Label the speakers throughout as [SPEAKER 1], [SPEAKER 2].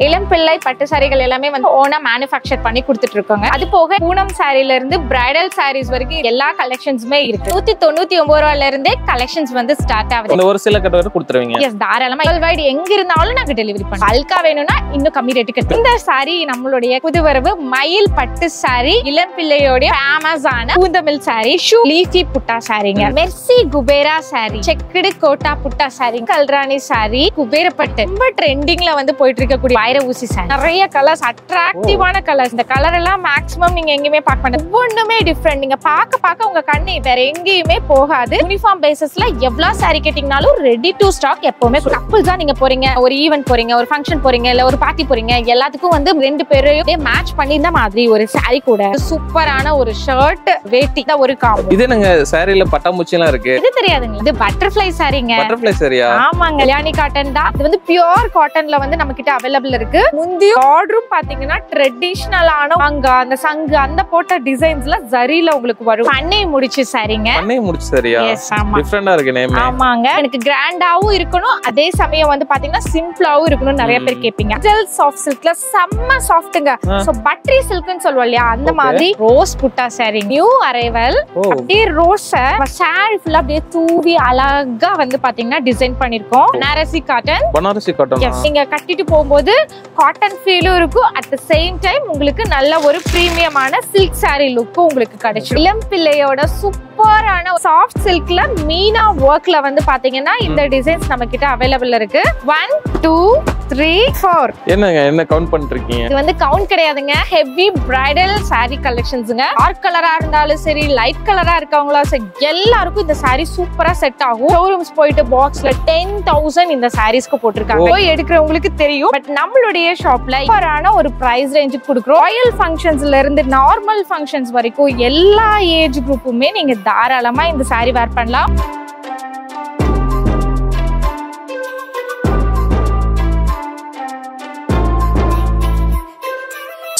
[SPEAKER 1] இளம் பிள்ளை பட்டு சாரிகள் எல்லாமே வந்து ஓனா மேனுஃபேக்சர் பண்ணி கொடுத்துட்டு இருக்காங்க. அது போக பூனம் சாரில இருந்து பிரைடல் சாரீஸ் வரைக்கும் எல்லா கலெக்ஷன்ஸுமே இருக்கு. 199 ரூபாயில இருந்தே கலெக்ஷன்ஸ் வந்து ஸ்டார்ட் ஆகுது.
[SPEAKER 2] ஒரு சில கட்ட வரை கொடுத்துருவீங்க.
[SPEAKER 1] எஸ், தாராளமா வேர்ல்ட் வைட் எங்க இருந்தாலும் நாங்க டெலிவரி பண்ணுவோம். பல்கா வேணும்னா இன்னும் கம்மி ரேட்டுக்கு. இந்த சாரி நம்மளுடைய புதுவரவு மயில் பட்டு சாரி, இளம் பிள்ளையோட ஃபேமஸான பூந்தமிழ் சாரி, ஷூ லீஃபி புட்டா சாரிங்க, மெர்சி குபேரா சாரி, செக்குடு கோட்டா புட்டா சாரி, கல்ராணி சாரி, குபேர பட்டு ரொம்ப ட்ரெண்டிங்ல வந்து போயிட்டு இருக்கக்கூடிய வைர ஊசி சாரி. நிறைய கலர்ஸ், அட்ராக்டிவான கலர்ஸ். இந்த கலர் எல்லாம் மேக்ஸிமம் நீங்க எங்கேயுமே பார்க்க மாட்டீங்க. ஒவ்வொன்றுமே டிஃப்ரெண்ட். நீங்க பார்க்க உங்க கண்ணு வேற எங்கேயுமே போகாது. யூனிஃபார்ம் பேசிஸ்ல எவ்வளவு சாரி கேட்டீங்கனாலும் ரெடி டு ஸ்டாக் எப்பவுமே. கப்புள்ஸ் தான் நீங்க போறீங்க, ஒரு ஈவென்ட் போறீங்க, ஒரு ஃபங்க்ஷன் போறீங்க, இல்ல ஒரு பார்ட்டி போறீங்க, எல்லாத்துக்கும் வந்து ரெண்டு பேரையும் மேட்ச் பண்ணி இந்த மாதிரி ஒரு சாரி கூட சூப்பரான ஒரு ஷர்ட் வேட்டி தான் ஒரு காம்போ.
[SPEAKER 2] இது நாங்க சாரில பட்டாம்பூச்சி எல்லாம் இருக்கு.
[SPEAKER 1] இது தெரியாதுங்க, இது பட்டர்ஃப்ளை சாரிங்க.
[SPEAKER 2] பட்டர்ஃப்ளை சாரியா?
[SPEAKER 1] ஆமாங்க, கல்யாணி காட்டன் தான். இது வந்து பியூர் காட்டன்ல வந்து நம்ம கிட்ட அவைலபிள் இருக்கு. முந்தி ஆர்டரும் பாத்தீங்கன்னா ட்ரெடிஷனலான அங்க அந்த சங்கு அந்த போட்ட டிசைன்ஸ்ல ஜரில உங்களுக்கு வரும். பண்ணை முடிச்சு சாரிங்க.
[SPEAKER 2] பண்ணை முடிச்சு சாரியா?
[SPEAKER 1] எஸ், ஆமா.
[SPEAKER 2] டிஃபரண்டா இருக்கு நேம்.
[SPEAKER 1] ஆமாங்க, எனக்கு கிராண்டாவும் இருக்கணும், அதே சமயம் வந்து பாத்தீங்கன்னா சிம்பிளாவும் இருக்கணும். நிறைய பேர் கேப்பீங்க. ஜெல் சாஃப்ட் சில்க்ல செம்ம சாஃப்ட்ங்க. சோ பட்டரி சில்க்னு சொல்லுவோம் இல்லையா, அந்த மாதிரி ரோஸ் புட்டா சாரி, நியூ அரைவல். அப்படியே ரோஸ் சாரி ஃபுல்லா அப்படியே தூவி அழகா வந்து பாத்தீங்கன்னா டிசைன் பண்ணிருக்கோம். பனாரசி காட்டன்.
[SPEAKER 2] பனாரசி காட்டன்.
[SPEAKER 1] நீங்க கட்டிட்டு போகும்போது காட்டன் ஃபீலும் இருக்கும், அட் தி சேம் டைம் உங்களுக்கு நல்ல ஒரு பிரீமியமான சில்க் சாரி லுக்கும் உங்களுக்கு கிடைச்சிடும். இளம் பிள்ளையோட சூப்பரான சாஃப்ட் சில்க்ல மீனா ஒர்க்ல வந்து பாத்தீங்கன்னா இந்த டிசைன்ஸ் நம்ம கிட்ட அவைலபிள் இருக்கு. 1 2 3 4.
[SPEAKER 2] என்னங்க என்ன கவுண்ட் பண்ணிருக்கீங்க?
[SPEAKER 1] இது வந்து கவுண்ட் கிடையாதுங்க, ஹெவி பிரைடல் சாரி கலெக்ஷன்ஸ்ங்க. டார்க் கலரா இருந்தாலும் சரி, லைட் கலரா இருக்கவங்களா சரி, எல்லாருக்கும் இந்த சாரி சூப்பரா செட் ஆகும். ஷோரூம்ஸ் போயிட்டு பாக்ஸ்ல 10,000 இந்த சாரீஸ்க்கு போட்டிருக்காங்க. போய் எடுக்கிறவங்களுக்கு தெரியும். பட் நம்மளுடைய ஷாப்ல சூப்பரான ஒரு பிரைஸ் ரேஞ்சுக்கு கொடுக்குறோம். ராயல் ஃபங்க்ஷன்ஸ்ல இருந்து நார்மல் ஃபங்க்ஷன்ஸ் வரைக்கும் எல்லா ஏஜ் குரூப்புமே நீங்க தாராளமா இந்த சாரி வேர் பண்ணலாம்.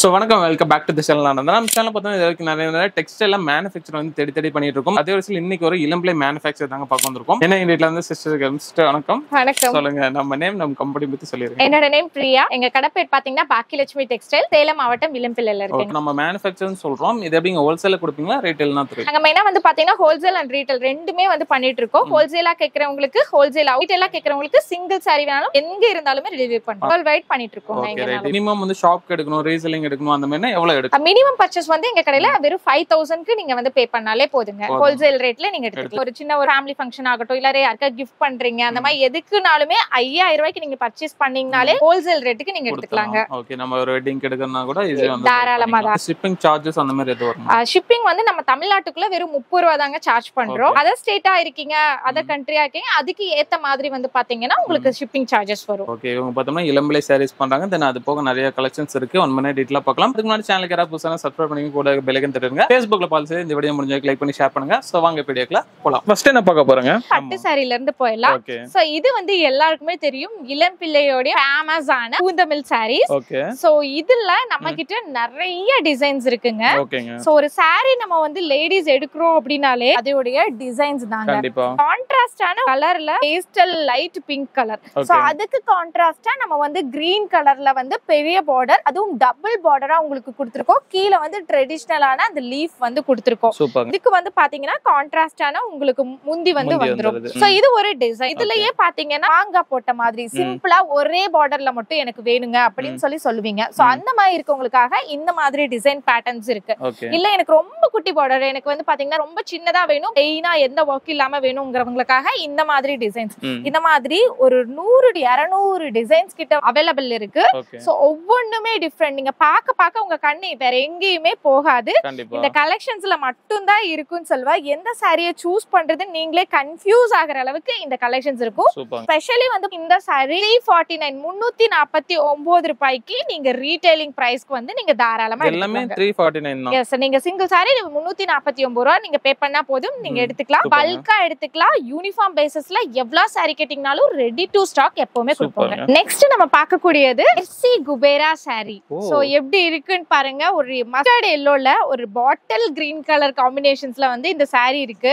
[SPEAKER 2] சோ வணக்கம், welcome back to the channel. நம்ம சேனல் பார்த்தோம்னா இது வரைக்கும் நிறைய டெக்ஸ்டைல் மேனுஃபேக்சர் வந்து தேடி பண்ணிட்டு இருக்கோம். அதே வரிசையில் இன்னைக்கு ஒரு இளம்பிள்ளை மேனுஃபேக்சர் தாங்க பார்க்க வந்திருக்கோம். என்ன வீட்ல வந்து சிஸ்டர் வணக்கம்.
[SPEAKER 1] வணக்கம்.
[SPEAKER 2] சொல்லுங்க, நம்ம நேம் நம்ம கம்பெனி பத்தி சொல்லிருங்க.
[SPEAKER 1] என்னோட நேம் பிரியா. எங்க கடை பேர் பாத்தீங்கன்னா பாக்கியலட்சுமி டெக்ஸ்டைல், சேலம் மாவட்டம் இளம்பிள்ளையில இருக்கு.
[SPEAKER 2] நம்ம மேனுஃபேக்சர்னு சொல்றோம். இது எப்படிங்க ஹோல்சேல்ல கொடுப்பீங்களா ரீட்டைல்னா தெரியும்?
[SPEAKER 1] நாங்க மெயினா வந்து பாத்தீங்கன்னா ஹோல்சேல் அண்ட் ரீட்டைல் ரெண்டுமே வந்து பண்ணிட்டு இருக்கோம். ஹோல்சேலா கேக்குறவங்களுக்கு ஹோல்சேல், ரீட்டைலா கேக்குறவங்களுக்கு சிங்கிள் சாரி வேணாலும் எங்க இருந்தாலுமே டெலிவரி பண்றோம். வேர்ல்ட் வைட் பண்ணிட்டு இருக்கோம்.
[SPEAKER 2] மினிமம் வந்து ஷாப் எடுக்கணும், ரீசெல்லிங் எடுக்கணும், அந்த மாதிரி எவ்வளவு எடுக்கும்?
[SPEAKER 1] மினிமம் பர்ச்சேஸ் வந்து எங்க கடையில வெறும் 5,000க்கு நீங்க வந்து பே பண்ணாலே போதுங்க. ஹோல்சேல் ரேட்ல நீங்க எடுத்துக்கலாம். ஒரு சின்ன ஒரு ஃபேமிலி ஃபங்க்ஷன் ஆகட்டும், இல்ல யாருக்கா கிஃப்ட் பண்றீங்க, அந்த மாதிரி எதுக்குனாலுமே 5,000 ரூபாய்க்கு நீங்க பர்ச்சேஸ் பண்ணீங்கனாலே ஹோல்சேல் ரேட்டுக்கு நீங்க எடுத்துக்கலாங்க.
[SPEAKER 2] ஓகே, நம்ம ஒரு வெட்டிங் எடுக்கறனா கூட இது வந்து
[SPEAKER 1] தாராளமா தான்.
[SPEAKER 2] ஷிப்பிங் சார்ஜஸ் அந்த மாதிரி எது வரும்?
[SPEAKER 1] ஷிப்பிங் வந்து நம்ம தமிழ்நாட்டுக்குள்ள வெறும் 30 ரூபாய் தாங்க சார்ஜ் பண்றோம். அதர் ஸ்டேட்டா இருக்கீங்க, அதர் கண்ட்ரியா இருக்கீங்க, அதுக்கு ஏத்த மாதிரி வந்து பாத்தீங்கன்னா உங்களுக்கு ஷிப்பிங் சார்ஜஸ் வரும்.
[SPEAKER 2] ஓகே, இவங்க பார்த்தோம்னா இளம்பிள்ளை சாரீஸ் பண்றாங்க. தென் அது போக நிறைய கலெக்ஷன்ஸ் இருக்கு. 1 மினிட் டீடைலா பார்க்கலாம். அதுக்கு முன்னாடி சேனலுக்கு யாராவது புதுசா சப்ஸ்கிரைப் பண்ணி கூட பெல் ஐகான் தட்டுங்க. Facebookல பால்ஸ் இந்த வீடியோ முடிஞ்சா லைக் பண்ணி ஷேர் பண்ணுங்க. சோ வாங்க வீடியோக்குள்ள போலாம். ஃபர்ஸ்ட் என்ன பார்க்க போறோங்க?
[SPEAKER 1] பட்டு சாரில இருந்து போயிடலாம். சோ இது வந்து எல்லாருக்குமே தெரியும், இளம் பிள்ளையோட ஃபேமஸான பூந்தமிழ் சாரீஸ்.
[SPEAKER 2] ஓகே,
[SPEAKER 1] சோ இதுல நம்ம கிட்ட நிறைய டிசைன்ஸ் இருக்குங்க.
[SPEAKER 2] ஓகேங்க.
[SPEAKER 1] சோ ஒரு சாரி நம்ம வந்து லேடிஸ் எடுக்கிறோம் அப்படினாலே அதோட டிசைன்ஸ் தாங்க.
[SPEAKER 2] கண்டிப்பா
[SPEAKER 1] கான்ட்ராஸ்டான கலர்ல pastel light pink colour. So அதுக்கு கான்ட்ராஸ்டா நம்ம வந்து கிரீன் கலர்ல வந்து பெரிய பார்டர், அதுவும் டபுள் பார்டரா உங்களுக்கு கொடுத்திருக்கோம். கீழ வந்து ட்ரெடிஷனலான அந்த லீஃப் வந்து கொடுத்திருக்கோம். இதுக்கு வந்து பாத்தீங்கன்னா கான்ட்ராஸ்டான உங்களுக்கு முந்தி வந்து வந்துரும். சோ இது ஒரு டிசைன். இதுலயே பாத்தீங்கன்னா மாங்கா போட்ட மாதிரி சிம்பிளா ஒரே பார்டர்ல மட்டும் எனக்கு வேணுங்க அப்படின்னு சொல்லுவீங்க. சோ அந்த மாதிரி இருக்கவங்களுக்காக இந்த மாதிரி டிசைன் பேட்டர்ன்ஸ் இருக்கு. இல்ல எனக்கு ரொம்ப குட்டி பார்டர், எனக்கு வந்து பாத்தீங்கன்னா ரொம்ப சின்னதா வேணும், பெயினா எந்த ஒர்க் இல்லாம வேணும்ங்கறவங்களுக்காக இந்த மாதிரி டிசைன்ஸ். இந்த மாதிரி ஒரு 100-200 டிசைன்ஸ் கிட்ட அவைலபிள் இருக்கு. சோ ஒவ்வொன்றுமே டிஃபரெண்ட். நீங்க பார்க்க உங்க கண்ணு வேற எங்கேயுமே போகாது. இந்த கலெக்ஷன்ஸ்ல மட்டும் தான் இருக்குன்னு சொல்லுவா. எந்த சாரியை சூஸ் பண்றது நீங்களே கன்ஃபியூஸ் ஆகுற அளவுக்கு இந்த கலெக்ஷன்ஸ் இருக்கும். ஸ்பெஷலி வந்து இந்த சாரி 349 ரூபாய்க்கு நீங்க ரீட்டைலிங் பிரைஸ்க்கு வந்து நீங்க தாராளமா
[SPEAKER 2] எல்லாமே 349 தான்.
[SPEAKER 1] எஸ், நீங்க சிங்கிள் சாரி 349 ரூபாய் நீங்க பே பண்ணா போதும், நீங்க எடுத்துக்கலாம். பல்கா எடுத்துக்கலாம். யூனிஃபார்ம் பேசிஸ்ல எவ்வளவு சாரி கேட்டீங்கனாலும் ரெடி டு ஸ்டாக் எப்பவுமே கொடுப்போம். நெக்ஸ்ட் நம்ம பார்க்கக்கூடியது மெர்சி குபேரா சாரி. சோ எப்படி இருக்குன்னு பாருங்க. ஒரு மஸ்டர்ட் எல்லோல ஒரு பாட்டில் கிரீன் கலர் காம்பினேஷன்ஸ்ல வந்து இந்த saree இருக்கு.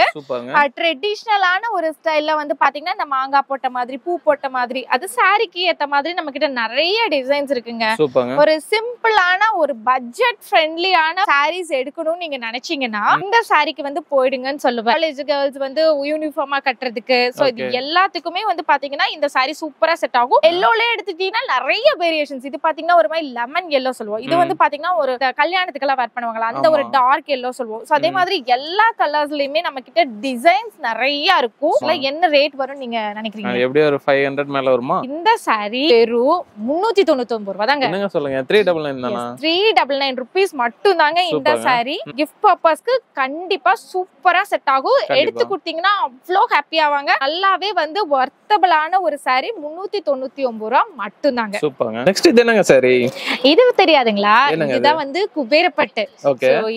[SPEAKER 1] ட்ரெடிஷனலான ஒரு ஸ்டைல்ல வந்து பாத்தீங்கன்னா இந்த மாங்காய் போட்ட மாதிரி, பூ போட்ட மாதிரி, அது சாரிக்கு ஏத்த மாதிரி நம்ம கிட்ட நிறைய டிசைன்ஸ் இருக்குங்க. ஒரு சிம்பிளான ஒரு பட்ஜெட் ஃப்ரெண்ட்லியான சாரீஸ் எடுக்கணும்னு நீங்க நினைச்சீங்கன்னா இந்த சாரிக்கு வந்து போயிடுங்கன்னு சொல்லுவேன். காலேஜ் கேர்ள்ஸ் வந்து யூனிஃபார்மா கட்டுறதுக்கு, சோ இது எல்லாத்துக்குமே வந்து பாத்தீங்கன்னா இந்த சாரி சூப்பரா செட் ஆகும். எல்லோல எடுத்துட்டீங்கன்னா நிறைய வேரியேஷன்ஸ். இது பாத்தீங்கன்னா ஒரு மாதிரி லெமன் எல்லோ சொல்லுவோம். இது வந்து பாத்தீங்கன்னா ஒரு கல்யாணத்துக்கு எல்லாம் வேர் பண்ணுவாங்களா அந்த ஒரு டார்க் எல்லோ சொல்லுவோம். சோ அதே மாதிரி எல்லா கலர்ஸ்லயுமே நம்ம கிட்ட டிசைன்ஸ் நிறைய இருக்கும். என்ன ரேட் வரும் நீங்க நினைக்கிறீங்க?
[SPEAKER 2] எப்படி ஒரு 500 மேல வருமா?
[SPEAKER 1] இந்த சாரி வெறும் 399 ரூபாய் தாங்க.
[SPEAKER 2] என்னங்க சொல்லுங்க, 399 தானா?
[SPEAKER 1] 399 ரூபீஸ் மட்டும் தாங்க இந்த சாரி. கிஃப்ட் பர்பஸ்க்கு கண்டிப்பா சூப்பரா செட் ஆகும். எடுத்து கொடுத்தீங்கன்னா அவ்வளோ ஹாப்பி ஆவாங்க. நல்லாவே வந்து வர்த்தபிளான ஒரு சாரி 399 ரூபாய் மட்டும் தாங்க.
[SPEAKER 2] சூப்பர்ங்க. நெக்ஸ்ட் இது என்னங்க சாரி?
[SPEAKER 1] இது தெரியாதுங்களா? இதுதான் வந்து குபேரப்பட்டு.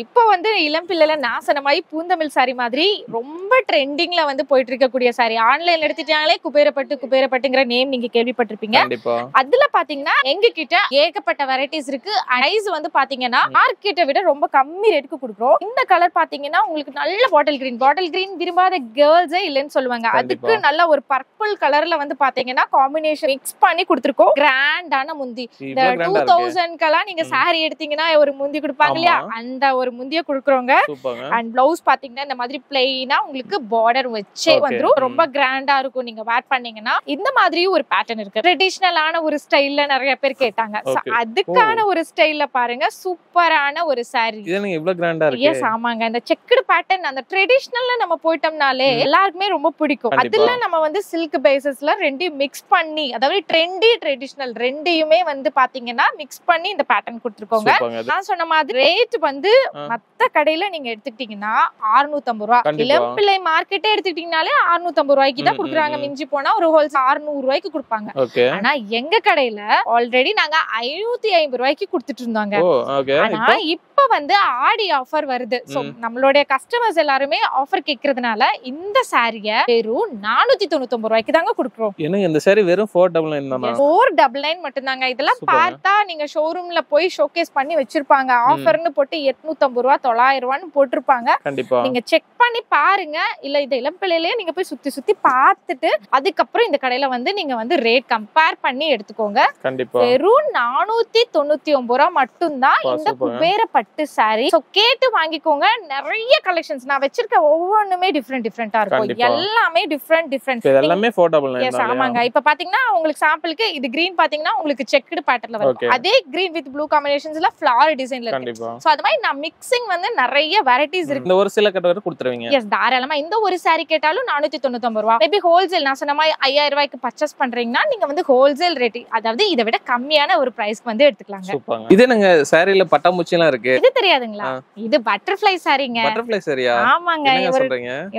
[SPEAKER 1] இப்போ வந்து இளம் பிள்ளைல நாசனமாயி பூந்தமிழ் சாரி மாதிரி ரொம்ப ட்ரெண்டிங்ல வந்து போயிட்டு இருக்கக்கூடிய சாரி. ஆன்லைன்ல எடுத்துட்டாங்களே குபேரப்பட்டுங்கிற நேம் நீங்க கேள்விப்பட்டிருப்பீங்க. அதுல பாத்தீங்கன்னா எங்க கிட்ட ஏகப்பட்ட வெரைட்டிஸ் இருக்கு. சைஸ் வந்து பாத்தீங்கன்னா மார்க்கெட்டை விட ரொம்ப கம்மி ரேட்டுக்கு கொடுக்குறோம். இந்த கலர் பாத்தீங்கன்னா உங்களுக்கு நல்ல பாட்டில் கிரீன் விரும்பாத கேர்ள்ஸே இல்லைன்னு சொல்லுவாங்க. அதுக்கு நல்ல ஒரு பர்பிள் கலர்ல வந்து பாத்தீங்கன்னா காம்பினேஷன் மிக்ஸ் பண்ணி கொடுத்துருக்கோம். கிராண்டான முந்தி. இந்த 2000 நீங்க சாரி எடுத்தீங்கன்னா ஒரு முந்தி கொடுப்பாங்க இல்லையா, அந்த ஒரு முந்திய கொடுக்குறோங்க. அண்ட் பிளவுஸ் பாத்தீங்கன்னா இந்த மாதிரி பிளைனா உங்களுக்கு பார்டர் வச்சே வந்துரும். ரொம்ப கிராண்டா இருக்கும். நீங்க வேர் பண்ணீங்கன்னா இந்த மாதிரி ஒரு பேட்டர்ன் இருக்கு. ட்ரெடிஷனலான ஒரு ஸ்டைல்ல நிறைய பேர் கேட்டாங்க. அதுக்கான ஒரு ஸ்டைல்ல பாருங்க சூப்பரான ஒரு சாரி.
[SPEAKER 2] இது இவ்வளவு கிராண்டா இருக்கு.
[SPEAKER 1] எஸ் ஆமாங்க. இந்த செக்குடு பேட்டர்ன் அந்த ட்ரெடிஷனல்ல நம்ம போயிட்டோம்னாலே எல்லாருக்குமே ரொம்ப பிடிக்கும். அதுல நம்ம வந்து சில்க் பேசிஸ்ல ரெண்டையும் மிக்ஸ் பண்ணி, அதாவது ட்ரெண்டி ட்ரெடிஷனல் ரெண்டையுமே வந்து பாத்தீங்கன்னா மிக்ஸ் பண்ணி இந்த பேட்டர்ன் கொடுத்துருக்கோங்க. நான் சொன்ன மாதிரி ரேட் வந்து மத்த கடையில நீங்க எடுத்துக்கிட்டீங்கன்னா 650 ரூபாய். இளம் பிள்ளை மார்க்கெட்டே எடுத்துக்கிட்டீங்கனாலே 650 ரூபாய்க்கு தான் கொடுக்குறாங்க. மிஞ்சி போனா ஒரு ஹோல்சேல் 600 ரூபாய்க்கு கொடுப்பாங்க. ஆனா எங்க கடையில ஆல்ரெடி நாங்க 550 ரூபாய்க்கு கொடுத்துட்டு இருந்தாங்க. ஆனா இப்ப வந்து ஆடி ஆஃபர் வருது. சோ நம்மளுடைய கஸ்டமர்ஸ் எல்லாருமே ஆஃபர் கேக்குறதுனால இந்த சாரிய வெறும் 499 ரூபாய்க்கு தாங்க கொடுக்குறோம்.
[SPEAKER 2] என்னங்க இந்த சாரி வெறும் 499 தானா?
[SPEAKER 1] 499 மட்டும் தாங்க. இதெல்லாம் பார்த்தா நீங்க ஷோரூம்ல போய் ஷோகேஸ் பண்ணி வச்சிருப்பாங்க. ஆஃபர்னு போட்டு 850 ரூபாய் 900 ரூபாய்னு போட்டிருப்பாங்க. நீங்க செக் பண்ணி பாருங்க. இல்ல இந்த இளம்பிள்ளையிலேயே நீங்க போய் சுத்தி சுத்தி பார்த்துட்டு அதுக்கப்புறம் இந்த கடையில வந்து நீங்க வந்து ரேட் கம்பேர் பண்ணி எடுத்துக்கோங்க. வெறும் 499 ரூபாய் மட்டும் தான் இந்த குபேரப்பட்டு சாரி. சோ கேட்டு வாங்கிக்கோங்க. நிறைய கலெக்ஷன்ஸ் நான் வச்சிருக்க ஒவ்வொன்றுமே டிஃபரெண்டா இருக்கும். எல்லாமே டிஃபரெண்ட்
[SPEAKER 2] எல்லாமே 499.
[SPEAKER 1] ஆமாங்க. இப்ப பாத்தீங்கன்னா உங்களுக்கு சாம்பிளுக்கு இது கிரீன் பாத்தீங்கன்னா உங்களுக்கு செக்குடு பேட்டர்ன்ல வரும். அதே கிரீன் வித் ப்ளூ காம்பினேஷன்ஸ்ல ஃப்ளவர் டிசைன்ல இருக்கு. சோ அது மாதிரி நான் மிக்சிங் வந்து நிறைய வெரைட்டிஸ் இருக்கு.
[SPEAKER 2] இந்த ஒரு சில கட்ட வரை கொடுத்துருவீங்க?
[SPEAKER 1] எஸ் தாராளமா. இந்த ஒரு சாரி கேட்டாலும் 499 ரூபாய். மேபி ஹோல்சேல் நான் சொன்ன மாதிரி 5000 ரூபாய்க்கு பர்ச்சேஸ் பண்றீங்கன்னா நீங்க வந்து ஹோல்சேல் ரேட், அதாவது இதை விட கம்மியான ஒரு பிரைஸ்க்கு வந்து எடுத்துக்கலாங்க.
[SPEAKER 2] இது என்னங்க சாரில பட்டாம்பூச்சி எல்லாம் இருக்கு?
[SPEAKER 1] இது தெரியாதுங்களா? இது பட்டர்ஃப்ளை சாரிங்க.
[SPEAKER 2] பட்டர்ஃப்ளை சாரியா?
[SPEAKER 1] ஆமாங்க.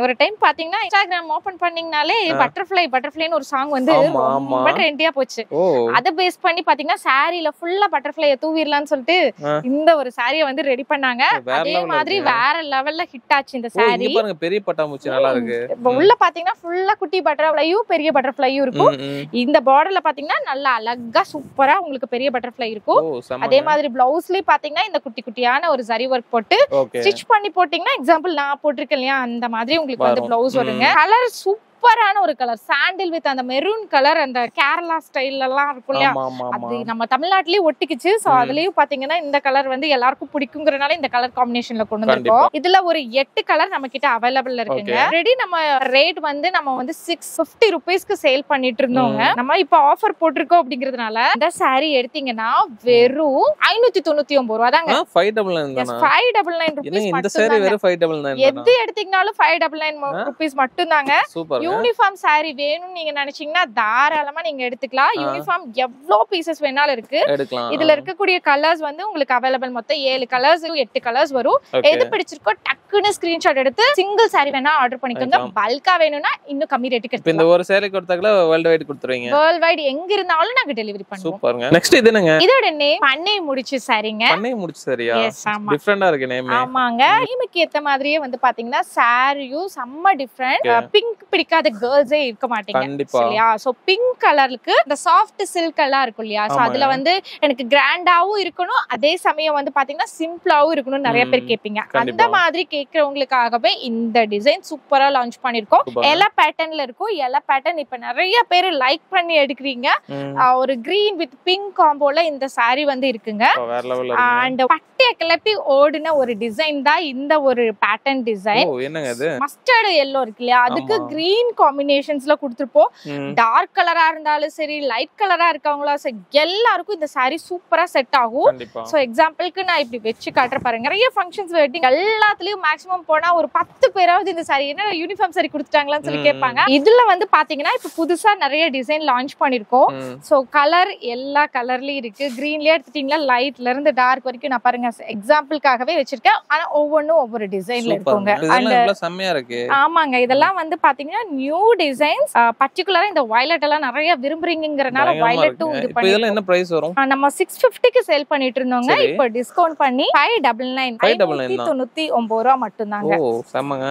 [SPEAKER 1] ஒரு டைம் பாத்தீங்கன்னா இன்ஸ்டாகிராம் ஓபன் பண்ணீங்கனாலே பட்டர்ஃப்ளைன்னு ஒரு சாங் வந்து ரொம்ப ட்ரெண்டியா போச்சு. அத பேஸ் பண்ணி பாத்தீங்கன்னா சாரில ஃபுல்லா பட்டர்ஃப்ளைய தூவிரலாம்னு சொல்லிட்டு இந்த ஒரு சாரியை வந்து ரெடி பண்ணாங்க. அதே மாதிரி வேற லெவல்ல ஹிட் ஆச்சு இந்த சாரி.
[SPEAKER 2] இங்க பாருங்க பெரிய பட்டாம்பூச்சி நல்லா இருக்கு.
[SPEAKER 1] உள்ள பாத்தீங்கன்னா ஃபுல்லா குட்டி பட்டர்ஃப்ளையும் பெரிய பட்டர்ஃப்ளையும் இருக்கும். இந்த பார்டர்ல பாத்தீங்கன்னா நல்லா அழகா சூப்பரா உங்களுக்கு பெரிய பட்டர்ஃப்ளை இருக்கும். அதே மாதிரி பிளவுஸ்லயும் பாத்தீங்கன்னா இந்த குட்டி குட்டியான ஒரு ஜரி ஒர்க் போட்டு ஸ்டிச் பண்ணி போட்டீங்கன்னா, எக்ஸாம்பிள் நான் போட்டிருக்கேன் இல்லையா, அந்த மாதிரி உங்களுக்கு வந்து பிளவுஸ் வருங்க. கலர் சூப்பரான ஒரு கலர் சாண்டில் வித் அந்த மெரூன் கலர், அந்த கேரளா ஸ்டைல்ல எல்லாம் இருக்கும் இல்லையா, அது நம்ம தமிழ்நாட்டிலேயே ஒட்டிக்குச்சு. சோ அதுலயும் பாத்தீங்கன்னா இந்த கலர் வந்து எல்லாருக்கும் பிடிக்குங்கிறனால இந்த கலர் காம்பினேஷன்ல கொண்டு வந்திருக்கோம். இதுல ஒரு 8 கலர் நம்ம கிட்ட அவைலபிள் இருக்குங்க. ஆல்ரெடி நம்ம ரேட் வந்து நம்ம வந்து 650 ரூபீஸ்க்கு சேல் பண்ணிட்டு இருந்தோங்க. நம்ம இப்ப ஆஃபர் போட்டிருக்கோம் அப்படிங்கறதுனால இந்த சாரி எடுத்தீங்கன்னா வெறும் 599 ரூபாய் தாங்க. 599 ரூபீஸ் மட்டும். எது எடுத்தீங்கனாலும் 599 ரூபீஸ் மட்டும் தாங்க. யூனிஃபார்ம் சாரி வேணும்னு நீங்க நினைச்சீங்கன்னா தாராளமா நீங்க எடுத்துக்கலாம். யூனிஃபார்ம் எவ்வளவு பீசஸ் வேணாலும் இருக்கு. இதுல இருக்கக்கூடிய கலர்ஸ் வந்து உங்களுக்கு அவைலபிள். மொத்தம் 7 கலர்ஸ் 8 கலர்ஸ் வரும். எது பிடிச்சிருக்கோ டக்குன்னு ஸ்கிரீன்ஷாட் எடுத்து சிங்கிள் சாரி வேணா ஆர்டர் பண்ணிக்கோங்க. பல்கா வேணும்னா இன்னும் கம்மி ரேட்டுக்கு எடுத்துக்கலாம்.
[SPEAKER 2] இந்த ஒரு சாரி கொடுத்தாங்களா வேர்ல்ட் வைட் கொடுத்துருவீங்க?
[SPEAKER 1] வேர்ல்ட் வைட் எங்க இருந்தாலும் நாங்க டெலிவரி பண்ணுவோம்.
[SPEAKER 2] சூப்பர்ங்க. நெக்ஸ்ட் இது என்னங்க?
[SPEAKER 1] இதோட நேம் பண்ணை முடிச்சு சாரிங்க.
[SPEAKER 2] பண்ணை முடிச்சு சாரியா? டிஃபரண்டா இருக்கு நேம்.
[SPEAKER 1] ஆமாங்க. நேமுக்கு ஏத்த மாதிரியே வந்து பாத்தீங்கன்னா சாரியும் செம்ம டிஃபரண்ட். பிங்க் பிடிக்காத பிடிக்காத கேர்ள்ஸே இருக்க மாட்டீங்க இல்லையா? சோ பிங்க் கலருக்கு இந்த சாஃப்ட் சில்க் எல்லாம் இருக்கும் இல்லையா? சோ அதுல வந்து எனக்கு கிராண்டாவும் இருக்கணும், அதே சமயம் வந்து பாத்தீங்கன்னா சிம்பிளாவும் இருக்கணும் நிறைய பேர் கேட்பீங்க. அந்த மாதிரி கேட்கறவங்களுக்காகவே இந்த டிசைன் சூப்பரா லான்ச் பண்ணிருக்கோம். எல்லோ பேட்டர்ன்ல இருக்கும். எல்லோ பேட்டர்ன் இப்ப நிறைய பேர் லைக் பண்ணி எடுக்கிறீங்க. ஒரு கிரீன் வித் பிங்க் காம்போல இந்த saree வந்து இருக்குங்க. அண்ட் பட்டைய கிளப்பி ஓடுன ஒரு டிசைன் தான் இந்த ஒரு பேட்டர்ன் டிசைன். மஸ்டர்ட் எல்லோ இருக்கு இல்லையா, அதுக்கு கிரீன் காம்பினேஷன்ஸ்ல கொடுத்துருப்போம். டார்க் கலரா இருந்தாலும் சரி, லைட் கலரா இருக்கவங்களா சரி, எல்லாருக்கும் இந்த saree சூப்பரா செட் ஆகும். சோ எக்ஸாம்பிளுக்கு நான் இப்படி வச்சு காட்டுற பாருங்க. நிறைய ஃபங்க்ஷன்ஸ் வெட்டிங் எல்லாத்துலயும் மேக்ஸிமம் போனா ஒரு 10 பேராவது இந்த saree என்ன யூனிஃபார்ம் saree கொடுத்துட்டாங்களான்னு சொல்லி கேட்பாங்க. இதுல வந்து பாத்தீங்கன்னா இப்ப புதுசா நிறைய டிசைன் லான்ச் பண்ணிருக்கோம். சோ கலர் எல்லா கலர்லயும் இருக்கு. கிரீன்லயே எடுத்துட்டீங்களா, லைட்ல இருந்து டார்க் வரைக்கும் நான் பாருங்க எக்ஸாம்பிளுக்காகவே வச்சிருக்கேன். ஆனா ஒவ்வொன்னும் ஒவ்வொரு டிசைன்ல இருக்குங்க. ஆமாங்க, இதெல்லாம் வந்து பாத்தீங்கன்னா நியூ டிசைன்ஸ். பர்టిక్యులரா இந்த வயலட் எல்லாம் நிறைய விரும்புறீங்கங்கறனால வயலட்டும் இது பண்ணி. இதெல்லாம் என்ன பிரைஸ் வரும்? நம்ம 650க்கு சேல் பண்ணிட்டு இருந்தோங்க. இப்போ டிஸ்கவுண்ட் பண்ணி 599 599 ரூபாய் மட்டும் தாங்க. ஓ செம்மங்க.